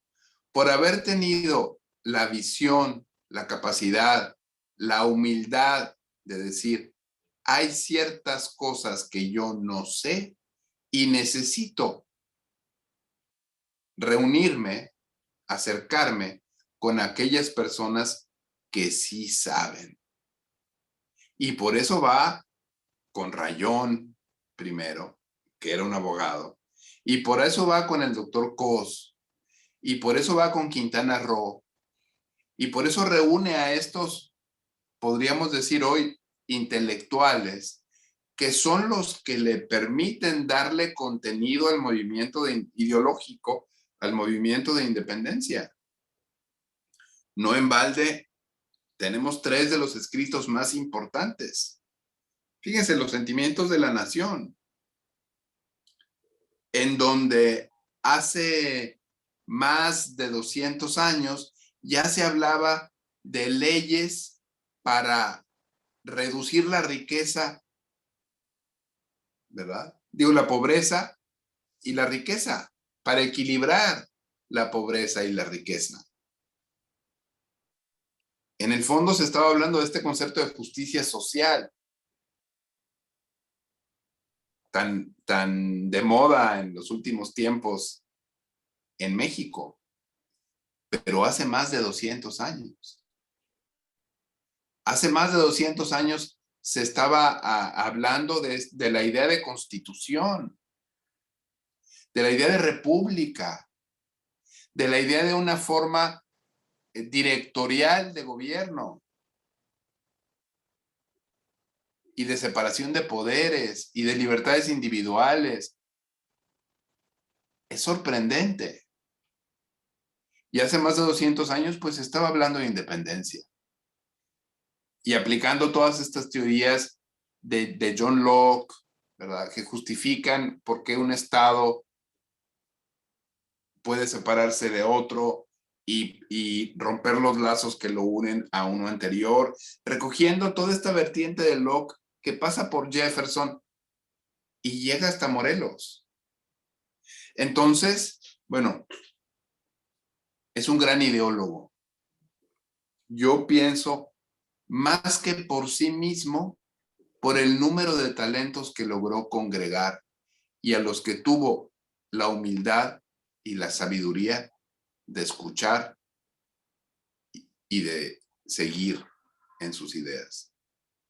por haber tenido la visión, la capacidad, la humildad de decir, hay ciertas cosas que yo no sé y necesito reunirme, acercarme con aquellas personas que sí saben. Y por eso va con Rayón primero, que era un abogado, y por eso va con el doctor Cos, y por eso va con Quintana Roo, y por eso reúne a estos, podríamos decir hoy, intelectuales, que son los que le permiten darle contenido al movimiento ideológico, al movimiento de independencia. No en balde, tenemos 3 de los escritos más importantes. Fíjense, los sentimientos de la nación, en donde hace más de 200 años ya se hablaba de leyes para reducir la riqueza, ¿verdad? Digo, la pobreza y la riqueza, para equilibrar la pobreza y la riqueza. En el fondo se estaba hablando de este concepto de justicia social, tan de moda en los últimos tiempos en México, pero hace más de 200 años. Hace más de 200 años se estaba hablando de la idea de constitución, de la idea de república, de la idea de una forma directorial de gobierno y de separación de poderes y de libertades individuales. Es sorprendente. Y hace más de 200 años, pues, se estaba hablando de independencia. Y aplicando todas estas teorías de John Locke, ¿verdad?, que justifican por qué un Estado puede separarse de otro y romper los lazos que lo unen a uno anterior, recogiendo toda esta vertiente de Locke que pasa por Jefferson y llega hasta Morelos. Entonces, bueno, es un gran ideólogo. Yo pienso, más que por sí mismo, por el número de talentos que logró congregar y a los que tuvo la humildad y la sabiduría de escuchar y de seguir en sus ideas.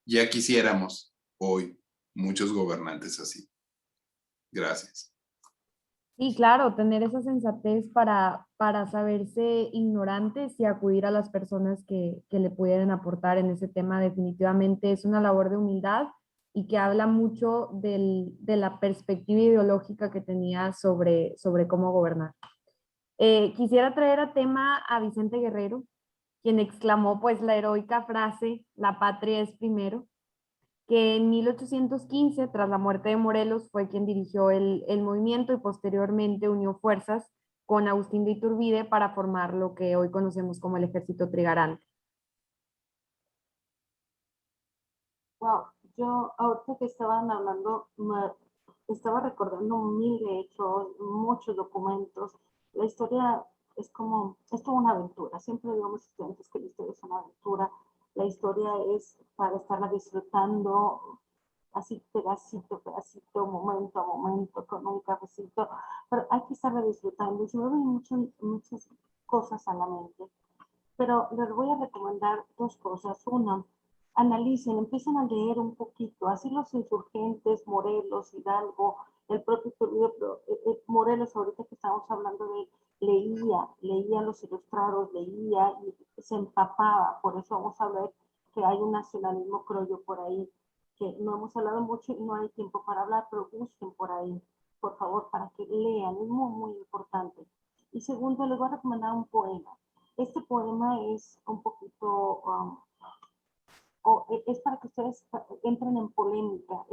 Ya quisiéramos hoy muchos gobernantes así. Gracias. Sí, claro, tener esa sensatez para saberse ignorantes y acudir a las personas que le pudieran aportar en ese tema definitivamente es una labor de humildad y que habla mucho de la perspectiva ideológica que tenía sobre cómo gobernar. Quisiera traer a tema a Vicente Guerrero, quien exclamó pues la heroica frase, la patria es primero, que en 1815, tras la muerte de Morelos, fue quien dirigió el movimiento y posteriormente unió fuerzas con Agustín de Iturbide para formar lo que hoy conocemos como el Ejército Trigarante. Wow, yo ahorita que estaban hablando, estaba recordando mil hechos, muchos documentos. La historia es toda una aventura. Siempre digo a mis estudiantes que la historia es una aventura. La historia es para estarla disfrutando así pedacito, pedacito, momento a momento, con un cafecito, pero hay que estarla disfrutando. Y se me vienen muchas cosas a la mente, pero les voy a recomendar 2 cosas. Una, analicen, empiecen a leer un poquito, así los insurgentes, Morelos, Hidalgo, el propio Morelos, ahorita que estamos hablando de él, leía los ilustrados, leía y se empapaba. Por eso vamos a ver que hay un nacionalismo criollo por ahí, que no hemos hablado mucho y no hay tiempo para hablar, pero busquen por ahí, por favor, para que lean, es muy, muy importante. Y segundo, les voy a recomendar un poema. Este poema es un poquito, es para que ustedes entren en polémica.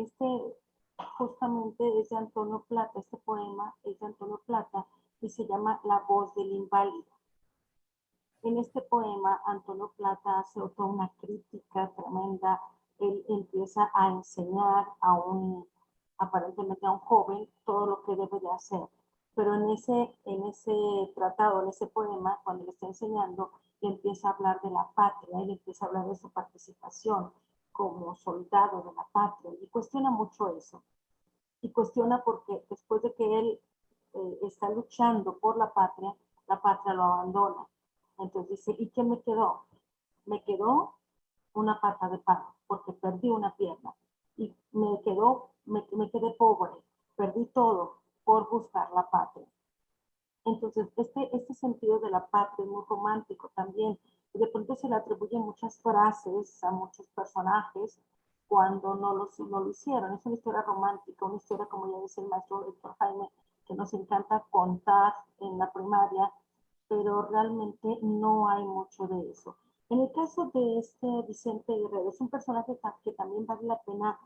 Justamente es de Antonio Plata, este poema es de Antonio Plata y se llama La voz del inválido. En este poema, Antonio Plata hace toda una crítica tremenda. Él empieza a enseñar aparentemente a un joven todo lo que debe de hacer. Pero en ese tratado, en ese poema, cuando le está enseñando, le empieza a hablar de la patria, y le empieza a hablar de su participación como soldado de la patria, y cuestiona mucho eso. Y cuestiona porque después de que él está luchando por la patria lo abandona. Entonces dice, ¿y qué me quedó? Me quedó una pata de palo, porque perdí una pierna. Y me quedé pobre, perdí todo por buscar la patria. Entonces, este sentido de la patria es muy romántico también. Y de pronto se le atribuyen muchas frases a muchos personajes, cuando no lo hicieron. Es una historia romántica, una historia, como ya dice el maestro Héctor Jaime, que nos encanta contar en la primaria, pero realmente no hay mucho de eso. En el caso de este Vicente Guerrero, es un personaje que también vale la pena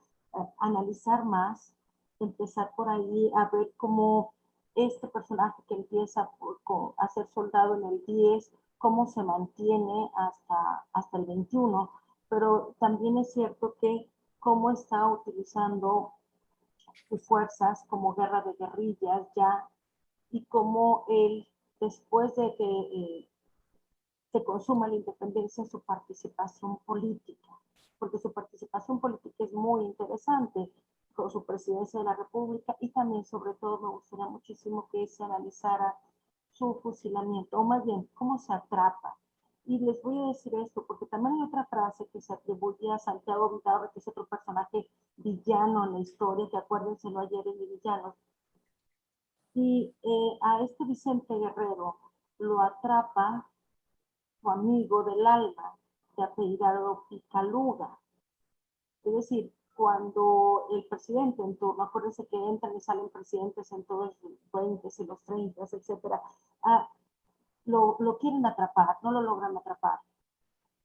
analizar más, empezar por ahí a ver cómo este personaje que empieza a ser soldado en el 10, cómo se mantiene hasta el 21, pero también es cierto que cómo está utilizando sus fuerzas como guerra de guerrillas ya, y cómo él, después de que se consuma la independencia, su participación política, porque su participación política es muy interesante con su presidencia de la República, y también, sobre todo, me gustaría muchísimo que se analizara su fusilamiento, o más bien, cómo se atrapa. Y les voy a decir esto, porque también hay otra frase que se atribuye a Santiago Vidaurre, que es otro personaje villano en la historia, que acuérdenselo ayer en el villano. Y a este Vicente Guerrero lo atrapa su amigo del alma, de apellidado Picaluga. Es decir, cuando el presidente en turno, acuérdense que entran y salen presidentes en todos los 20 y los 30, etcétera, lo quieren atrapar, no lo logran atrapar.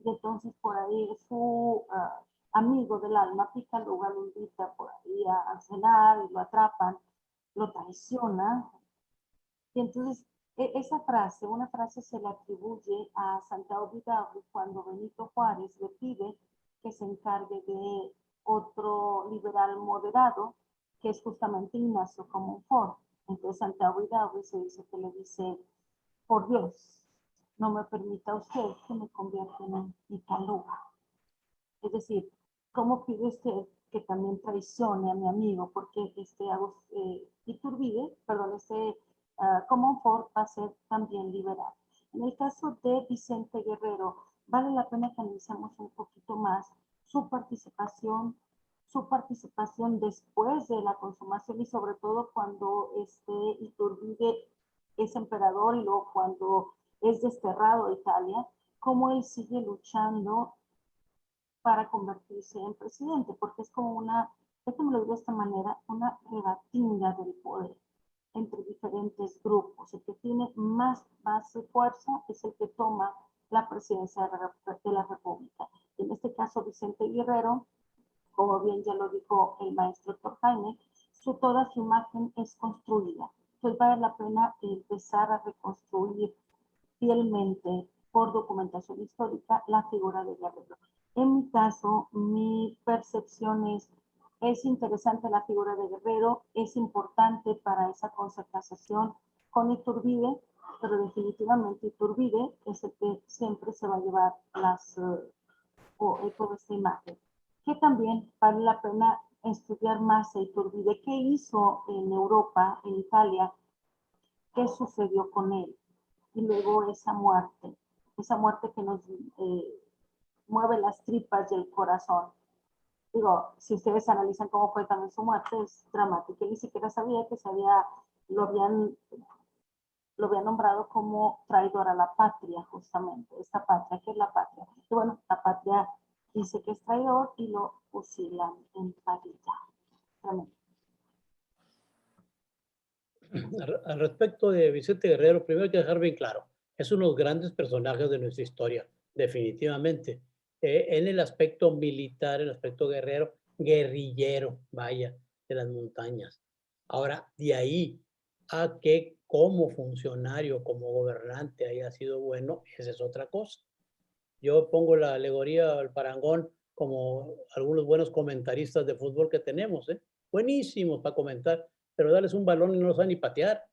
Y entonces por ahí su amigo del alma, Picaluga, lo invita por ahí a cenar y lo atrapan, lo traiciona. Y entonces esa frase, una frase se le atribuye a Santiago Vidaurre cuando Benito Juárez le pide que se encargue de otro liberal moderado, que es justamente Ignacio Comonfort. Entonces Santiago Vidaurre se dice que le dice: por Dios, no me permita usted que me convierta en Picaluga. Es decir, ¿cómo pide usted que también traicione a mi amigo? Porque Iturbide, perdón, Comonfort va a ser también liberal. En el caso de Vicente Guerrero, vale la pena que analicemos un poquito más su participación después de la consumación, y sobre todo cuando Iturbide es emperador, y luego cuando es desterrado a Italia, cómo él sigue luchando para convertirse en presidente, porque es como déjame lo digo de esta manera, una rebatinga del poder entre diferentes grupos. El que tiene más fuerza es el que toma la presidencia de la República. En este caso, Vicente Guerrero, como bien ya lo dijo el maestro Héctor Jaime, toda su imagen es construida. Entonces vale la pena empezar a reconstruir fielmente por documentación histórica la figura de Guerrero. En mi caso, mi percepción es interesante la figura de Guerrero, es importante para esa concertación con Iturbide, pero definitivamente Iturbide es el que siempre se va a llevar toda esta imagen. Que también vale la pena estudiar más a Iturbide, qué hizo en Europa, en Italia, qué sucedió con él, y luego esa muerte que nos mueve las tripas y el corazón. Digo, si ustedes analizan cómo fue también su muerte, es dramática. Ni siquiera sabía que lo habían nombrado como traidor a la patria, justamente. Esta patria, ¿qué es la patria? Y bueno, la patria dice que es traidor y lo fusilan en Padilla. Tremendo. Al respecto de Vicente Guerrero, primero hay que dejar bien claro, es uno de los grandes personajes de nuestra historia, definitivamente. En el aspecto militar, en el aspecto guerrillero, vaya, de las montañas. Ahora, de ahí a que como funcionario, como gobernante haya sido bueno, esa es otra cosa. Yo pongo la alegoría al parangón como algunos buenos comentaristas de fútbol que tenemos, buenísimos para comentar, pero darles un balón y no lo saben ni patear.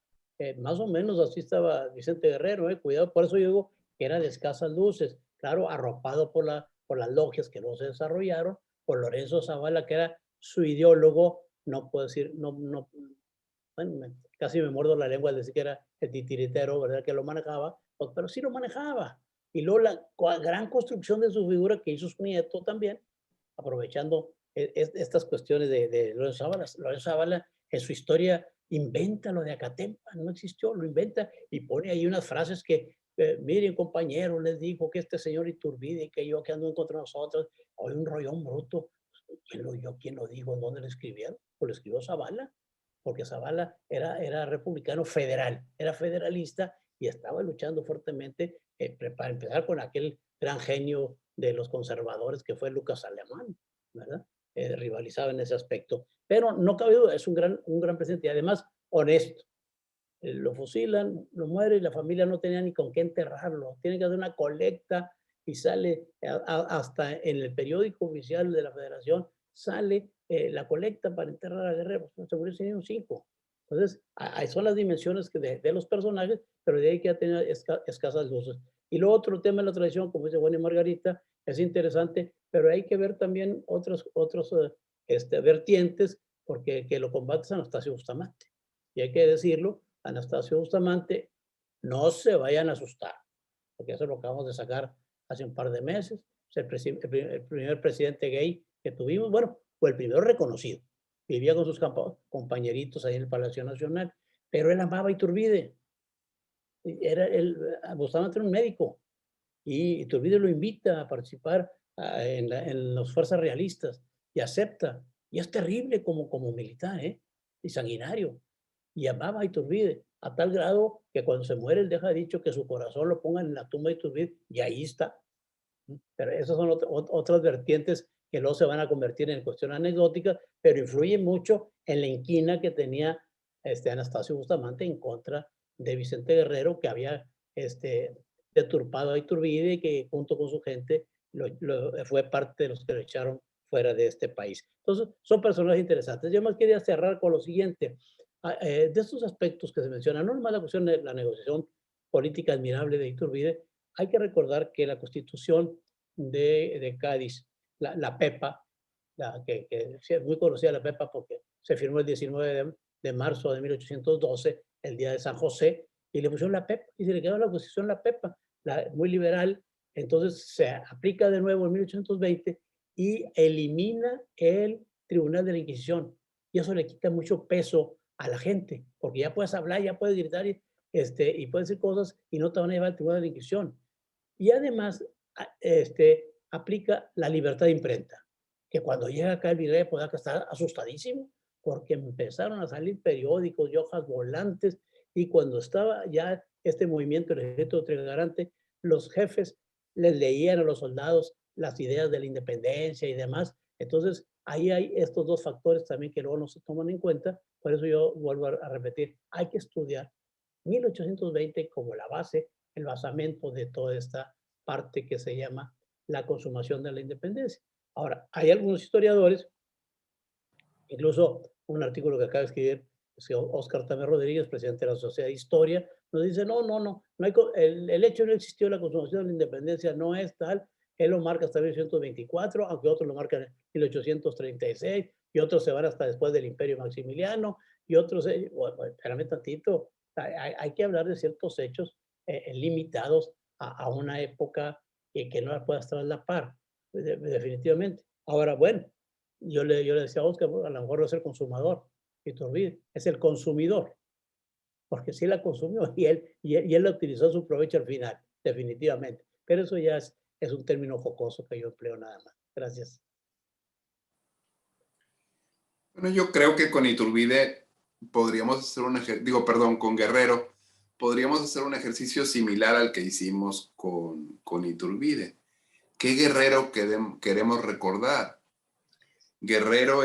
Más o menos así estaba Vicente Guerrero, cuidado, por eso yo digo que era de escasas luces, claro, arropado por las logias que no se desarrollaron, por Lorenzo Zavala, que era su ideólogo, no puedo decir, bueno, casi me muerdo la lengua al decir que era el titiritero, ¿verdad? Que lo manejaba, pues, pero sí lo manejaba. Y luego la gran construcción de su figura que hizo su nieto también, aprovechando estas cuestiones de Lorenzo Zavala. Lorenzo Zavala en su historia inventa lo de Acatempa, no existió, lo inventa y pone ahí unas frases que, miren compañeros, les dijo que este señor Iturbide, que yo que ando contra nosotros, hoy un rollón bruto. ¿Quién lo dijo? ¿En dónde lo escribieron? Pues lo escribió Zavala, porque Zavala era republicano federal, era federalista y estaba luchando fuertemente para empezar con aquel gran genio de los conservadores que fue Lucas Alemán, ¿verdad? Rivalizaba en ese aspecto. Pero no cabe duda, es un gran presidente y además honesto. Lo fusilan, lo muere y la familia no tenía ni con qué enterrarlo. Tienen que hacer una colecta y sale hasta en el periódico oficial de la Federación, sale la colecta para enterrar a Guerrero. Se murió sin un 5. Entonces, ahí son las dimensiones de los personajes, pero de ahí que ya tenía escasas luces. Y luego otro tema de la tradición, como dice Juan y Margarita, es interesante, pero hay que ver también otros vertientes, porque que lo combate es Anastasio Bustamante. Y hay que decirlo, Anastasio Bustamante, no se vayan a asustar, porque eso lo acabamos de sacar hace un par de meses. El primer presidente gay que tuvimos, bueno, fue el primero reconocido. Vivía con sus compañeritos ahí en el Palacio Nacional, pero él amaba a Iturbide. Bustamante era un médico y Iturbide lo invita a participar en las fuerzas realistas y acepta. Y es terrible como militar, y sanguinario. Y amaba a Iturbide, a tal grado que cuando se muere él deja dicho que su corazón lo pongan en la tumba de Iturbide y ahí está. Pero esas son otras vertientes que luego se van a convertir en cuestión anecdótica, pero influyen mucho en la inquina que tenía Anastasio Bustamante en contra de Vicente Guerrero, que había deturpado a Iturbide y que junto con su gente fue parte de los que lo echaron fuera de este país. Entonces, son personajes interesantes. Yo más quería cerrar con lo siguiente. De estos aspectos que se mencionan, no nomás la cuestión de la negociación política admirable de Iturbide, hay que recordar que la Constitución de Cádiz, la PEPA, que es muy conocida la PEPA porque se firmó el 19 de marzo de 1812, el día de San José, y le pusieron la PEPA y se le quedó a la Constitución la PEPA, muy liberal. Entonces se aplica de nuevo en 1820 y elimina el Tribunal de la Inquisición. Y eso le quita mucho peso a la gente, porque ya puedes hablar, ya puedes gritar y puedes decir cosas y no te van a llevar al Tribunal de la Inquisición. Y además aplica la libertad de imprenta, que cuando llega acá el virrey de Podaca está asustadísimo, porque empezaron a salir periódicos y hojas volantes, y cuando estaba ya este movimiento del ejército trigarante, los jefes les leían a los soldados las ideas de la independencia y demás. Entonces, ahí hay estos dos factores también que luego no se toman en cuenta. Por eso yo vuelvo a repetir, hay que estudiar 1820 como la base, el basamento de toda esta parte que se llama la consumación de la independencia. Ahora, hay algunos historiadores, incluso un artículo que acaba de escribir Óscar Tamé Rodríguez, presidente de la Sociedad de Historia, nos dice, no hay, el hecho no existió de la consumación de la independencia, no es tal. Él lo marca hasta 1824, aunque otros lo marcan en 1836, y otros se van hasta después del Imperio Maximiliano, y otros, bueno, espérame tantito, hay que hablar de ciertos hechos limitados a una época que no la puedas traslapar, definitivamente. Ahora, bueno, yo le decía a Oscar, a lo mejor no es el consumador, Iturbide, es el consumidor, porque sí la consumió y él la utilizó a su provecho al final, definitivamente. Pero eso ya es un término jocoso que yo empleo nada más. Gracias. Bueno, yo creo que con Iturbide podríamos hacer con Guerrero, podríamos hacer un ejercicio similar al que hicimos con Iturbide. ¿Qué Guerrero queremos recordar? Guerrero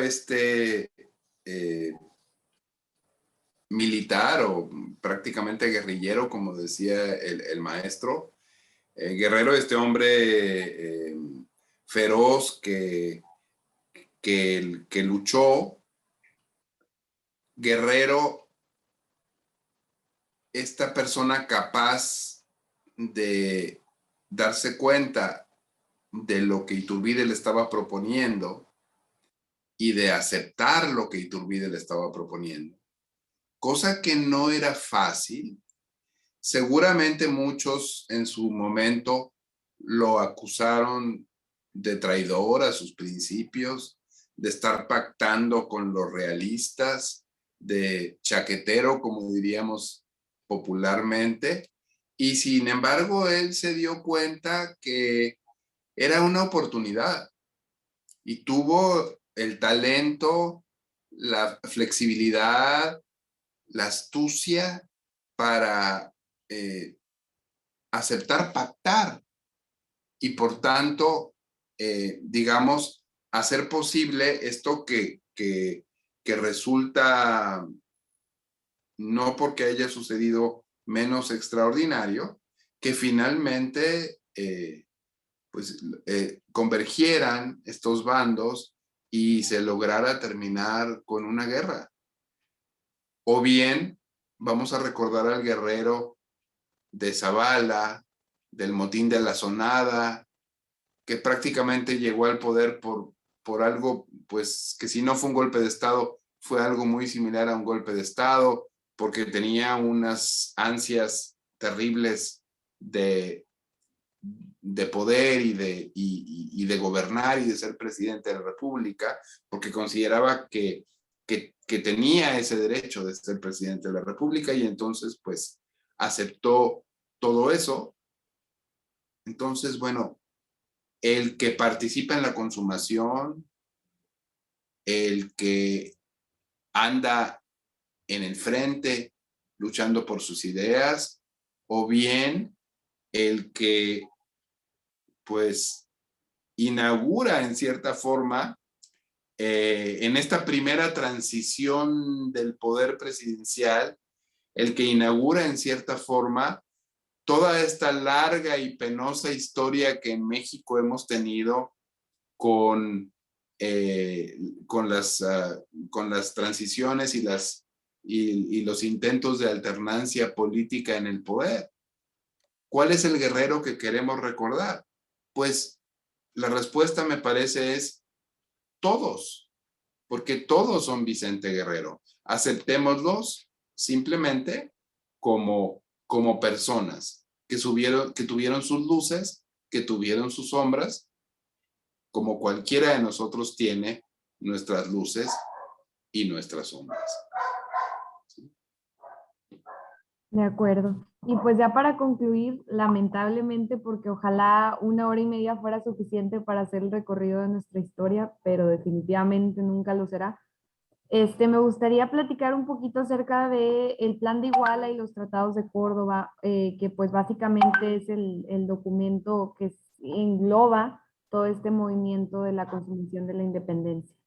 militar o prácticamente guerrillero, como decía el maestro. Guerrero, hombre feroz que luchó. Guerrero, esta persona capaz de darse cuenta de lo que Iturbide le estaba proponiendo y de aceptar lo que Iturbide le estaba proponiendo, cosa que no era fácil. Seguramente muchos en su momento lo acusaron de traidor a sus principios, de estar pactando con los realistas, de chaquetero, como diríamos popularmente, y sin embargo él se dio cuenta que era una oportunidad y tuvo el talento, la flexibilidad, la astucia para aceptar pactar y por tanto, digamos, hacer posible esto que resulta, no porque haya sucedido menos extraordinario, que finalmente convergieran estos bandos y se lograra terminar con una guerra. O bien, vamos a recordar al guerrero de Zavala, del motín de la Zonada, que prácticamente llegó al poder por algo, pues, que si no fue un golpe de Estado, fue algo muy similar a un golpe de Estado, porque tenía unas ansias terribles de poder y de gobernar y de ser presidente de la República, porque consideraba que tenía ese derecho de ser presidente de la República y entonces pues aceptó todo eso. Entonces, bueno, el que participa en la consumación, el que anda en el frente luchando por sus ideas, o bien el que pues inaugura en cierta forma en esta primera transición del poder presidencial, el que inaugura en cierta forma toda esta larga y penosa historia que en México hemos tenido con, con las transiciones y los intentos de alternancia política en el poder. ¿Cuál es el guerrero que queremos recordar? Pues la respuesta me parece es todos, porque todos son Vicente Guerrero. Aceptémoslos simplemente como personas que tuvieron sus luces, que tuvieron sus sombras, como cualquiera de nosotros tiene nuestras luces y nuestras sombras. De acuerdo. Y pues ya para concluir, lamentablemente, porque ojalá 1 hora y media fuera suficiente para hacer el recorrido de nuestra historia, pero definitivamente nunca lo será. Me gustaría platicar un poquito acerca del Plan de Iguala y los tratados de Córdoba, que pues básicamente es el documento que engloba todo este movimiento de la consumación de la independencia.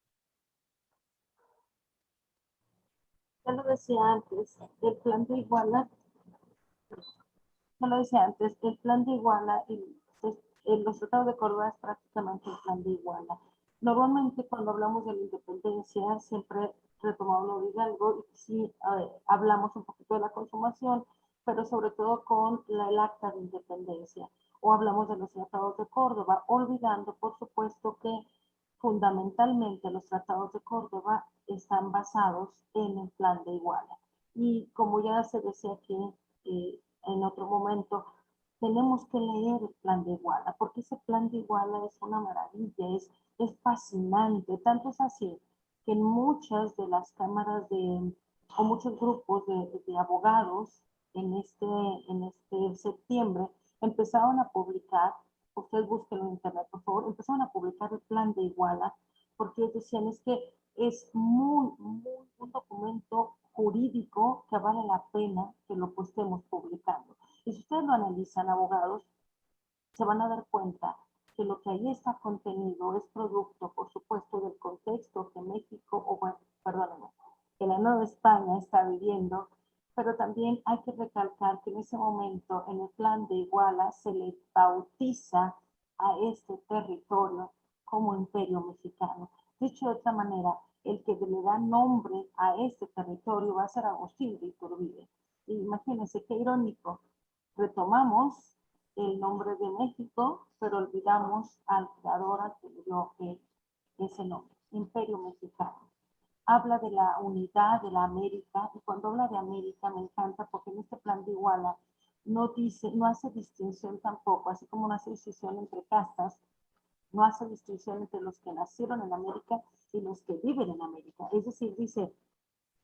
Ya lo decía antes, el plan de Iguala, ya lo decía antes, el plan de Iguala y los tratados de Córdoba es prácticamente el plan de Iguala. Normalmente cuando hablamos de la independencia siempre retomamos lo de Hidalgo y sí hablamos un poquito de la consumación, pero sobre todo con el acta de independencia, o hablamos de los tratados de Córdoba, olvidando por supuesto que fundamentalmente los tratados de Córdoba están basados en el plan de Iguala. Y como ya se decía aquí en otro momento, tenemos que leer el plan de Iguala, porque ese plan de Iguala es una maravilla, es fascinante, tanto es así que en muchas de las cámaras o muchos grupos de abogados en este septiembre empezaron a publicar, ustedes búsquenlo en internet por favor, empezaron a publicar el plan de Iguala, porque ellos decían es que es un documento jurídico que vale la pena que lo estemos publicando. Y si ustedes lo analizan, abogados, se van a dar cuenta que lo que ahí está contenido es producto, por supuesto, del contexto que México, o bueno, perdónenme, que la Nueva España está viviendo, pero también hay que recalcar que en ese momento, en el plan de Iguala, se le bautiza a este territorio como Imperio Mexicano. Dicho de otra manera, el que le da nombre a este territorio va a ser Agustín de Iturbide. Imagínense qué irónico. Retomamos el nombre de México, pero olvidamos al creador que le dio ese nombre, Imperio Mexicano. Habla de la unidad de la América, y cuando habla de América me encanta porque en este plan de Iguala no hace distinción tampoco, así como no hace distinción entre castas, no hace distinción entre los que nacieron en América y los que viven en América. Es decir, dice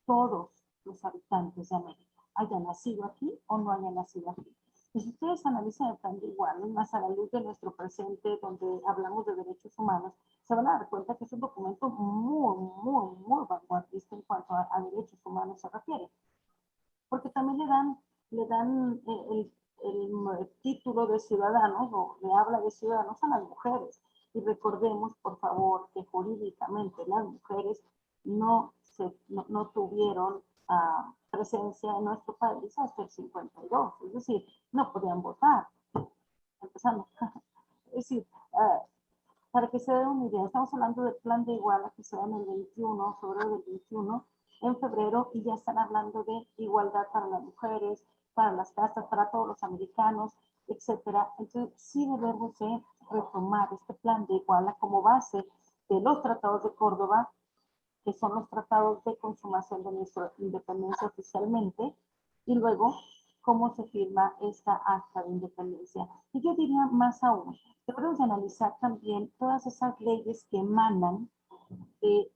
todos los habitantes de América, hayan nacido aquí o no hayan nacido aquí. Y si ustedes analizan el plan de Iguala, más a la luz de nuestro presente, donde hablamos de derechos humanos, se van a dar cuenta que es un documento muy vanguardista en cuanto a derechos humanos se refiere. Porque también le dan el título de ciudadanos, o le habla de ciudadanos a las mujeres. Y recordemos, por favor, que jurídicamente las mujeres no tuvieron presencia en nuestro país hasta el 52, es decir, no podían votar. Empezando. Es decir, para que se den una idea, estamos hablando del plan de Iguala que se da en el 21, febrero del 21, en febrero, y ya están hablando de igualdad para las mujeres, para las castas, para todos los americanos, etcétera. Entonces, sí debemos de retomar este plan de Iguala como base de los tratados de Córdoba, que son los tratados de consumación de nuestra independencia oficialmente, y luego cómo se firma esta acta de independencia. Y yo diría más aún, debemos analizar también todas esas leyes que emanan de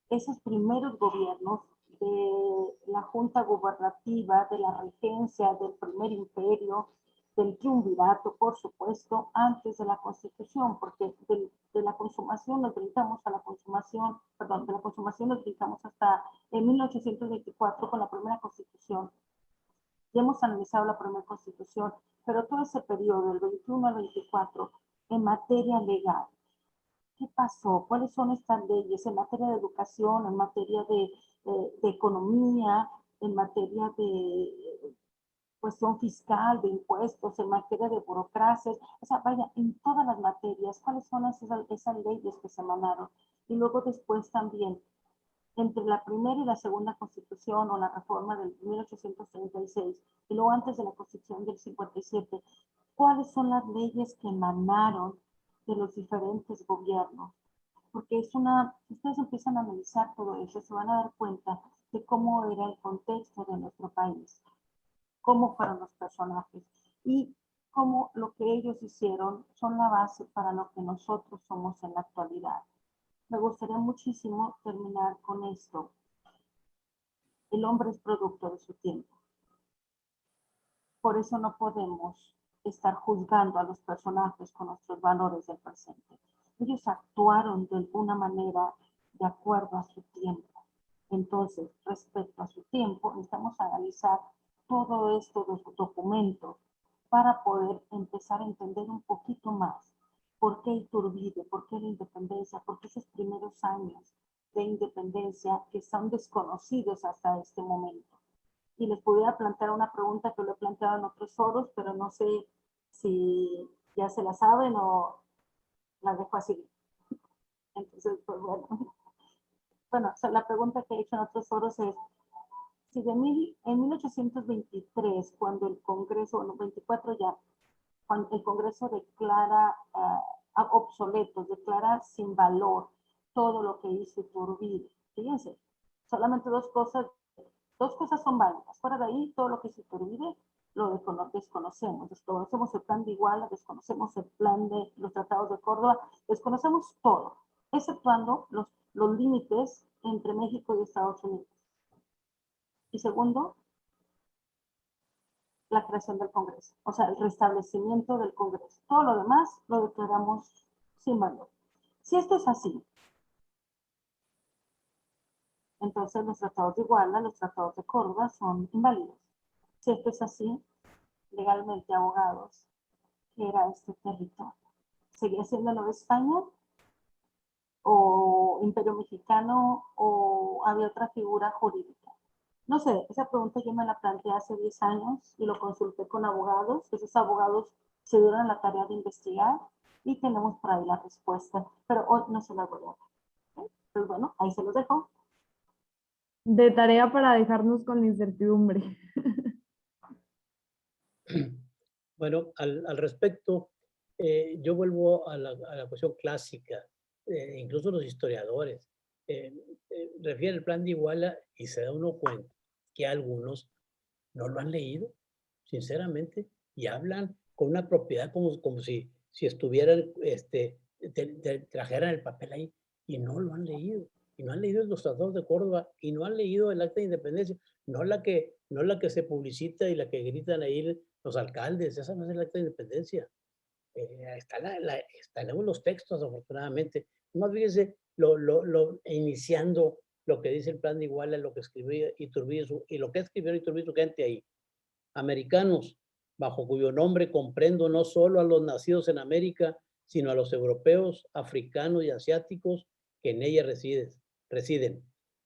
esos primeros gobiernos, de la junta gubernativa, de la regencia, del primer imperio, del triunvirato, por supuesto, antes de la Constitución, porque de la consumación nos brincamos a la consumación, perdón, de la consumación nos brincamos hasta en 1824 con la primera Constitución. Ya hemos analizado la primera Constitución, pero todo ese periodo, del 21 al 24, en materia legal, ¿qué pasó? ¿Cuáles son estas leyes en materia de educación, en materia de economía, en materia de cuestión fiscal, de impuestos, en materia de burocracias? O sea, vaya, en todas las materias, ¿cuáles son esas leyes que se emanaron? Y luego después también, entre la primera y la segunda constitución o la reforma del 1836, y luego antes de la constitución del 57, ¿cuáles son las leyes que emanaron de los diferentes gobiernos? Porque es si ustedes empiezan a analizar todo eso, se van a dar cuenta de cómo era el contexto de nuestro país, cómo fueron los personajes y cómo lo que ellos hicieron son la base para lo que nosotros somos en la actualidad. Me gustaría muchísimo terminar con esto. El hombre es producto de su tiempo. Por eso no podemos estar juzgando a los personajes con nuestros valores del presente. Ellos actuaron de alguna manera de acuerdo a su tiempo. Entonces, respecto a su tiempo, necesitamos analizar todo esto de los documentos para poder empezar a entender un poquito más por qué Iturbide, por qué la independencia, por qué esos primeros años de independencia que son desconocidos hasta este momento. Y les pudiera plantear una pregunta que lo he planteado en otros foros, pero no sé si ya se la saben o la dejo así. Entonces, pues bueno. Bueno, o sea, la pregunta que he hecho en otros foros es, si en 1823, cuando el Congreso, bueno, 24 ya, cuando el Congreso declara obsoletos, declara sin valor todo lo que hizo Iturbide. Fíjense, solamente dos cosas son válidas. Fuera de ahí, todo lo que hizo Iturbide lo desconocemos. Desconocemos el plan de Iguala, desconocemos el plan de los tratados de Córdoba, desconocemos todo, exceptuando los límites entre México y Estados Unidos. Y segundo, la creación del Congreso, o sea, el restablecimiento del Congreso. Todo lo demás lo declaramos sin valor. Si esto es así, entonces los tratados de Iguala, los tratados de Córdoba son inválidos. Si esto es así, legalmente, abogados, ¿qué era este territorio? ¿Seguía siendo Nueva España o Imperio Mexicano o había otra figura jurídica? No sé, esa pregunta yo me la planteé hace 10 años y lo consulté con abogados. Esos abogados se dieron a la tarea de investigar y tenemos por ahí la respuesta, pero hoy no se la voy a dar. ¿Okay? Pues bueno, ahí se los dejo. De tarea para dejarnos con la incertidumbre. Bueno, al respecto, yo vuelvo a la cuestión clásica, incluso los historiadores refieren el plan de Iguala y se da uno cuenta que algunos no lo han leído, sinceramente, y hablan con una propiedad como si estuvieran, trajeran el papel ahí, y no lo han leído. Y no han leído los tratados de Córdoba, y no han leído el Acta de Independencia, no la que se publicita y la que gritan ahí los alcaldes, esa no es el acta de independencia. Están los textos, afortunadamente. Más fíjense, iniciando lo que dice el plan de Iguala, lo que escribió Iturbide y lo que escribió Iturbide su gente ahí. Americanos, bajo cuyo nombre comprendo no solo a los nacidos en América, sino a los europeos, africanos y asiáticos que en ella residen.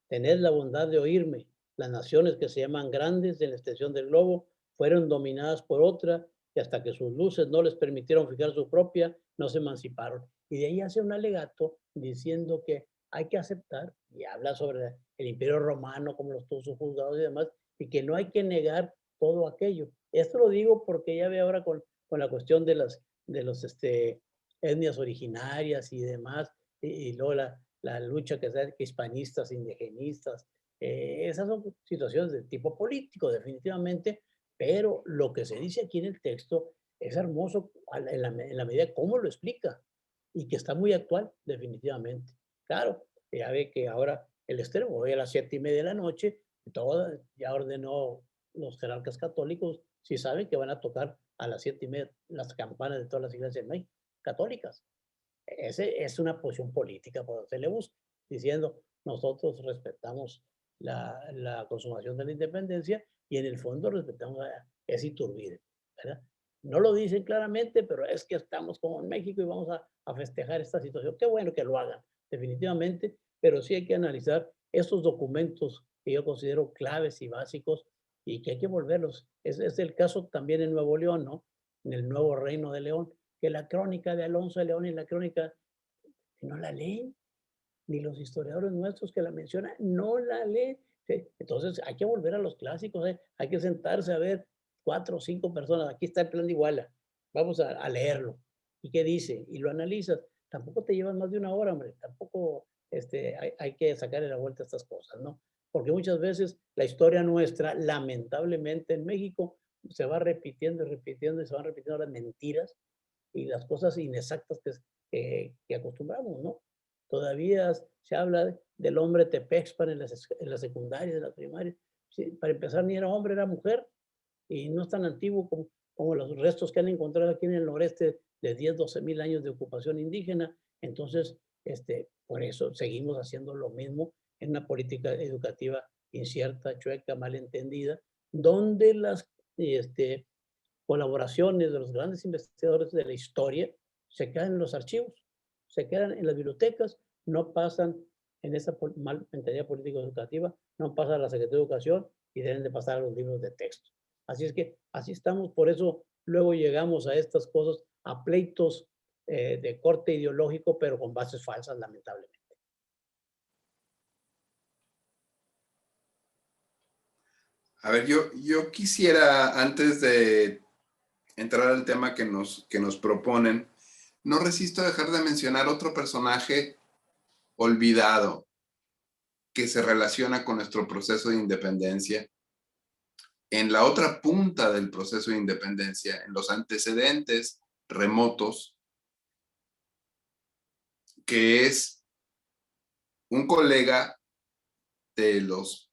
Tened la bondad de oírme. Las naciones que se llaman grandes en la extensión del globo fueron dominadas por otra y hasta que sus luces no les permitieron fijar su propia, no se emanciparon. Y de ahí hace un alegato diciendo que hay que aceptar, y habla sobre el Imperio Romano, como los tuvo juzgados y demás, y que no hay que negar todo aquello. Esto lo digo porque ya ve ahora con la cuestión de las etnias originarias y demás, y luego la lucha que hispanistas, indigenistas, esas son situaciones de tipo político, definitivamente, pero lo que se dice aquí en el texto es hermoso en la medida de cómo lo explica y que está muy actual, definitivamente. Claro, ya ve que ahora el extremo, hoy a las 7:30 de la noche, ya ordenó los jerarcas católicos, si saben que van a tocar a las 7:30 las campanas de todas las iglesias de México, católicas. Ese es una posición política, por donde se le busca, diciendo, nosotros respetamos la consumación de la independencia y en el fondo respetamos a ese Iturbide, ¿verdad? No lo dicen claramente, pero es que estamos como en México y vamos a festejar esta situación. Qué bueno que lo hagan, definitivamente, pero sí hay que analizar estos documentos que yo considero claves y básicos y que hay que volverlos. Es el caso también en Nuevo León, ¿no? En el nuevo Reino de León, que la crónica de Alonso de León y la crónica no la leen, ni los historiadores nuestros que la mencionan, no la leen. Entonces hay que volver a los clásicos, hay que sentarse a ver 4 o 5 personas, aquí está el plan de Iguala, vamos a leerlo. ¿Y qué dice? Y lo analizas. Tampoco te llevas más de una hora, hombre, tampoco hay que sacarle la vuelta a estas cosas, ¿no? Porque muchas veces la historia nuestra, lamentablemente en México, se va repitiendo y repitiendo y se van repitiendo las mentiras y las cosas inexactas que acostumbramos, ¿no? Todavía se habla del hombre Tepexpan en la secundaria, en la primaria. Sí, para empezar, ni era hombre, era mujer, y no es tan antiguo como los restos que han encontrado aquí en el noreste de 10, 12 mil años de ocupación indígena. Entonces, por eso seguimos haciendo lo mismo en una política educativa incierta, chueca, malentendida, donde las colaboraciones de los grandes investigadores de la historia se quedan en los archivos, se quedan en las bibliotecas, no pasan en esa mentalidad política educativa, no pasan a la Secretaría de Educación y deben de pasar a los libros de texto. Así es que así estamos, por eso luego llegamos a estas cosas, a pleitos de corte ideológico, pero con bases falsas, lamentablemente. A ver, yo quisiera, antes de entrar al tema que nos proponen, no resisto a dejar de mencionar otro personaje olvidado que se relaciona con nuestro proceso de independencia. En la otra punta del proceso de independencia, en los antecedentes remotos, que es un colega de los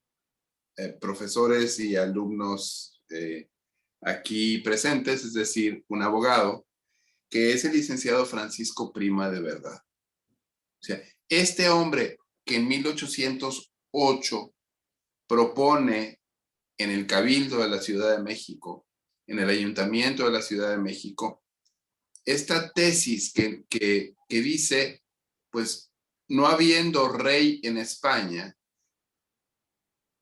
profesores y alumnos aquí presentes, es decir, un abogado, que es el licenciado Francisco Prima de Verdad. O sea, este hombre que en 1808 propone en el Cabildo de la Ciudad de México, en el Ayuntamiento de la Ciudad de México, esta tesis que dice, pues, no habiendo rey en España,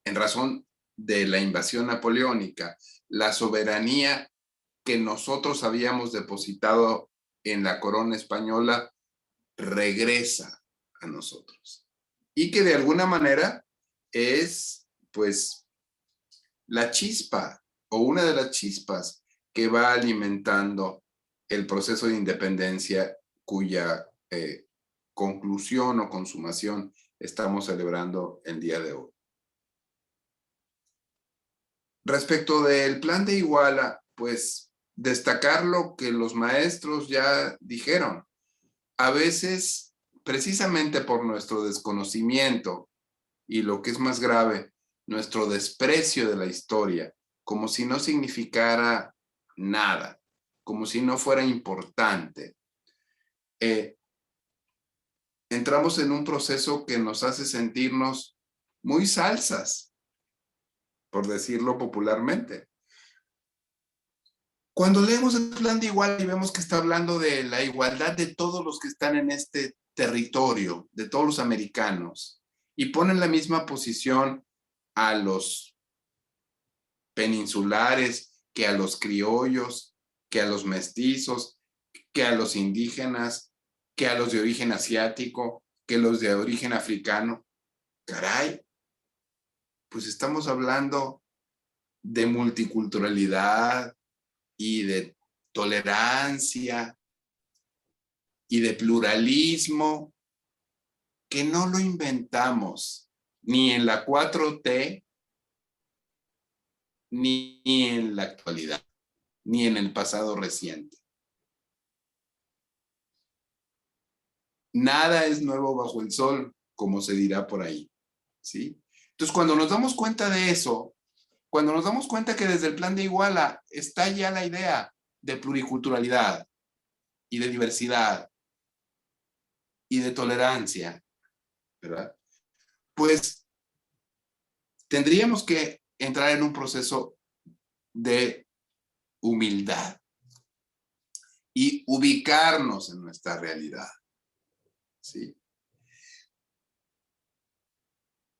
en razón de la invasión napoleónica, la soberanía que nosotros habíamos depositado en la corona española regresa a nosotros. Y que de alguna manera es, pues, la chispa o una de las chispas que va alimentando el proceso de independencia cuya conclusión o consumación estamos celebrando el día de hoy. Respecto del plan de Iguala, pues destacar lo que los maestros ya dijeron. A veces, precisamente por nuestro desconocimiento y lo que es más grave, nuestro desprecio de la historia, como si no significara nada, como si no fuera importante. Entramos en un proceso que nos hace sentirnos muy salsas, por decirlo popularmente. Cuando leemos el Plan de Iguala y vemos que está hablando de la igualdad de todos los que están en este territorio, de todos los americanos, y ponen la misma posición a los peninsulares, que a los criollos, que a los mestizos, que a los indígenas, que a los de origen asiático, que los de origen africano. Caray, pues estamos hablando de multiculturalidad y de tolerancia y de pluralismo, que no lo inventamos ni en la 4T, ni en la actualidad, ni en el pasado reciente. Nada es nuevo bajo el sol, como se dirá por ahí, ¿sí? Entonces, cuando nos damos cuenta de eso, cuando nos damos cuenta que desde el Plan de Iguala está ya la idea de pluriculturalidad y de diversidad y de tolerancia, ¿verdad? Pues tendríamos que entrar en un proceso de humildad y ubicarnos en nuestra realidad, ¿sí?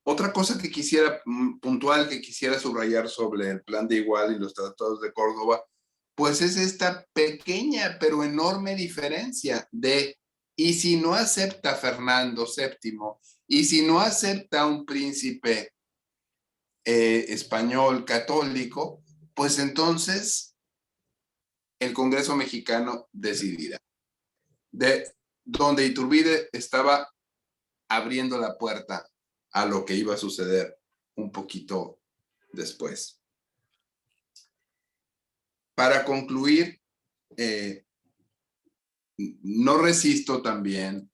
Otra cosa que quisiera, puntual, que quisiera subrayar sobre el Plan de Iguala y los tratados de Córdoba, pues es esta pequeña pero enorme diferencia de, y si no acepta Fernando VII, y si no acepta un príncipe español católico, pues entonces el Congreso mexicano decidirá. De donde Iturbide estaba abriendo la puerta a lo que iba a suceder un poquito después. Para concluir, no resisto también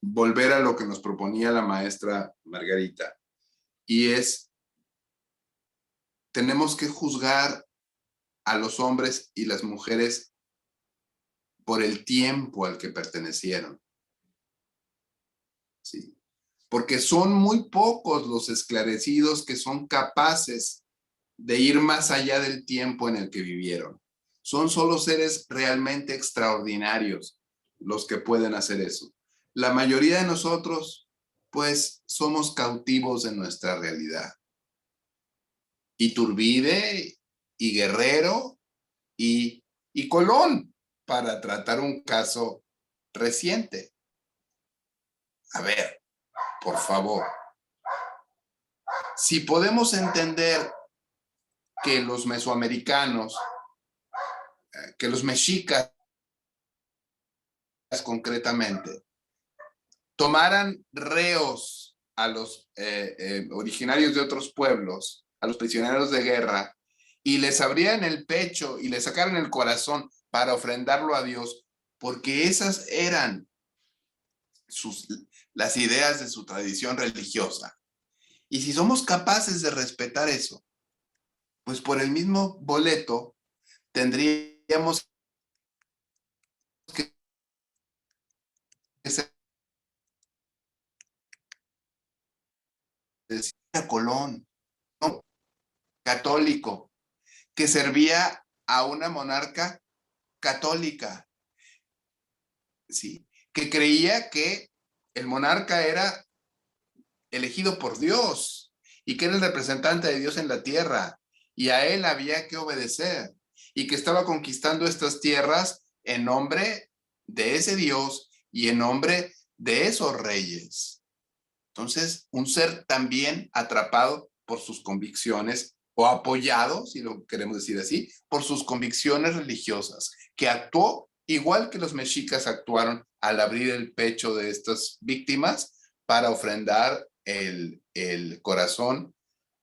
volver a lo que nos proponía la maestra Margarita, y es, tenemos que juzgar a los hombres y las mujeres por el tiempo al que pertenecieron. ¿Sí? Porque son muy pocos los esclarecidos que son capaces de ir más allá del tiempo en el que vivieron. Son solo seres realmente extraordinarios los que pueden hacer eso. La mayoría de nosotros, pues, somos cautivos de nuestra realidad. Iturbide y Guerrero y Colón, para tratar un caso reciente. A ver, por favor, si podemos entender que los mesoamericanos, que los mexicas concretamente, tomaran reos a los originarios de otros pueblos, a los prisioneros de guerra, y les abrían el pecho y les sacaran el corazón para ofrendarlo a Dios, porque esas eran las ideas de su tradición religiosa. Y si somos capaces de respetar eso, pues por el mismo boleto tendríamos que ser a Colón, ¿no? Católico, que servía a una monarca católica, ¿sí? Que creía que el monarca era elegido por Dios y que era el representante de Dios en la tierra y a él había que obedecer, y que estaba conquistando estas tierras en nombre de ese Dios y en nombre de esos reyes. Entonces, un ser también atrapado por sus convicciones, o apoyado, si lo queremos decir así, por sus convicciones religiosas, que actuó igual que los mexicas actuaron al abrir el pecho de estas víctimas para ofrendar el corazón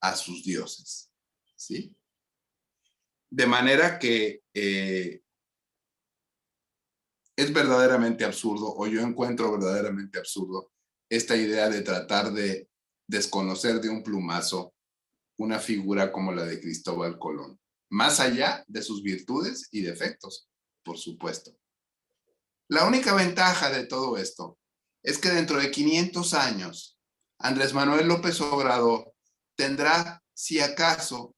a sus dioses, ¿sí? De manera que es verdaderamente absurdo, o yo encuentro verdaderamente absurdo, esta idea de tratar de desconocer de un plumazo una figura como la de Cristóbal Colón. más allá de sus virtudes y defectos, por supuesto. La única ventaja de todo esto es que dentro de 500 años, Andrés Manuel López Obrador tendrá, si acaso,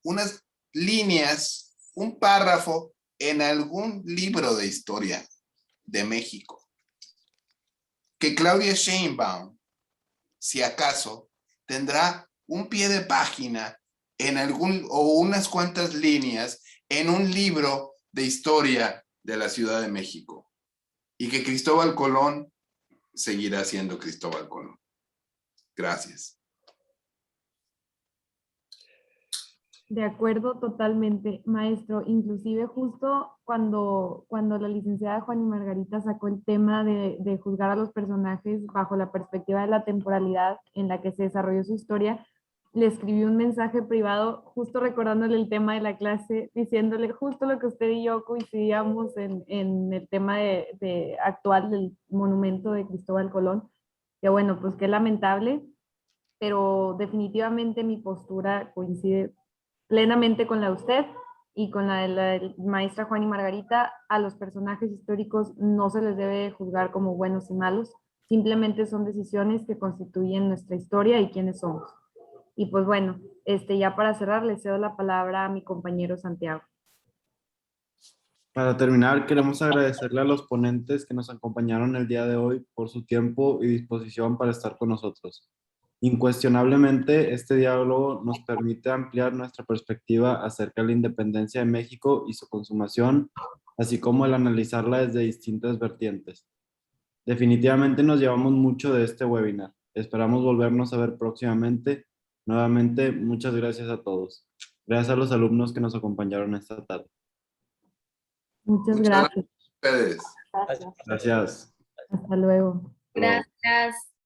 unas líneas, un párrafo en algún libro de historia de México. Que Claudia Sheinbaum, si acaso, tendrá un pie de página en algún o unas cuantas líneas en un libro de historia de la Ciudad de México. Y que Cristóbal Colón seguirá siendo Cristóbal Colón. Gracias. De acuerdo, totalmente, maestro. Inclusive justo cuando la licenciada Juana y Margarita sacó el tema de juzgar a los personajes bajo la perspectiva de la temporalidad en la que se desarrolló su historia, le escribí un mensaje privado justo recordándole el tema de la clase, diciéndole justo lo que usted y yo coincidíamos en el tema actual del monumento de Cristóbal Colón, que bueno, pues qué lamentable, pero definitivamente mi postura coincide plenamente con la de usted y con la de la maestra Juana y Margarita. A los personajes históricos no se les debe juzgar como buenos y malos, simplemente son decisiones que constituyen nuestra historia y quiénes somos. Y pues bueno, ya para cerrar, le cedo la palabra a mi compañero Santiago. Para terminar, queremos agradecerle a los ponentes que nos acompañaron el día de hoy por su tiempo y disposición para estar con nosotros. Incuestionablemente, este diálogo nos permite ampliar nuestra perspectiva acerca de la independencia de México y su consumación, así como el analizarla desde distintas vertientes. Definitivamente nos llevamos mucho de este webinar. Esperamos volvernos a ver próximamente. Nuevamente, muchas gracias a todos. Gracias a los alumnos que nos acompañaron esta tarde. Muchas Muchas gracias. gracias a ustedes. Gracias. Gracias. Hasta luego. Gracias.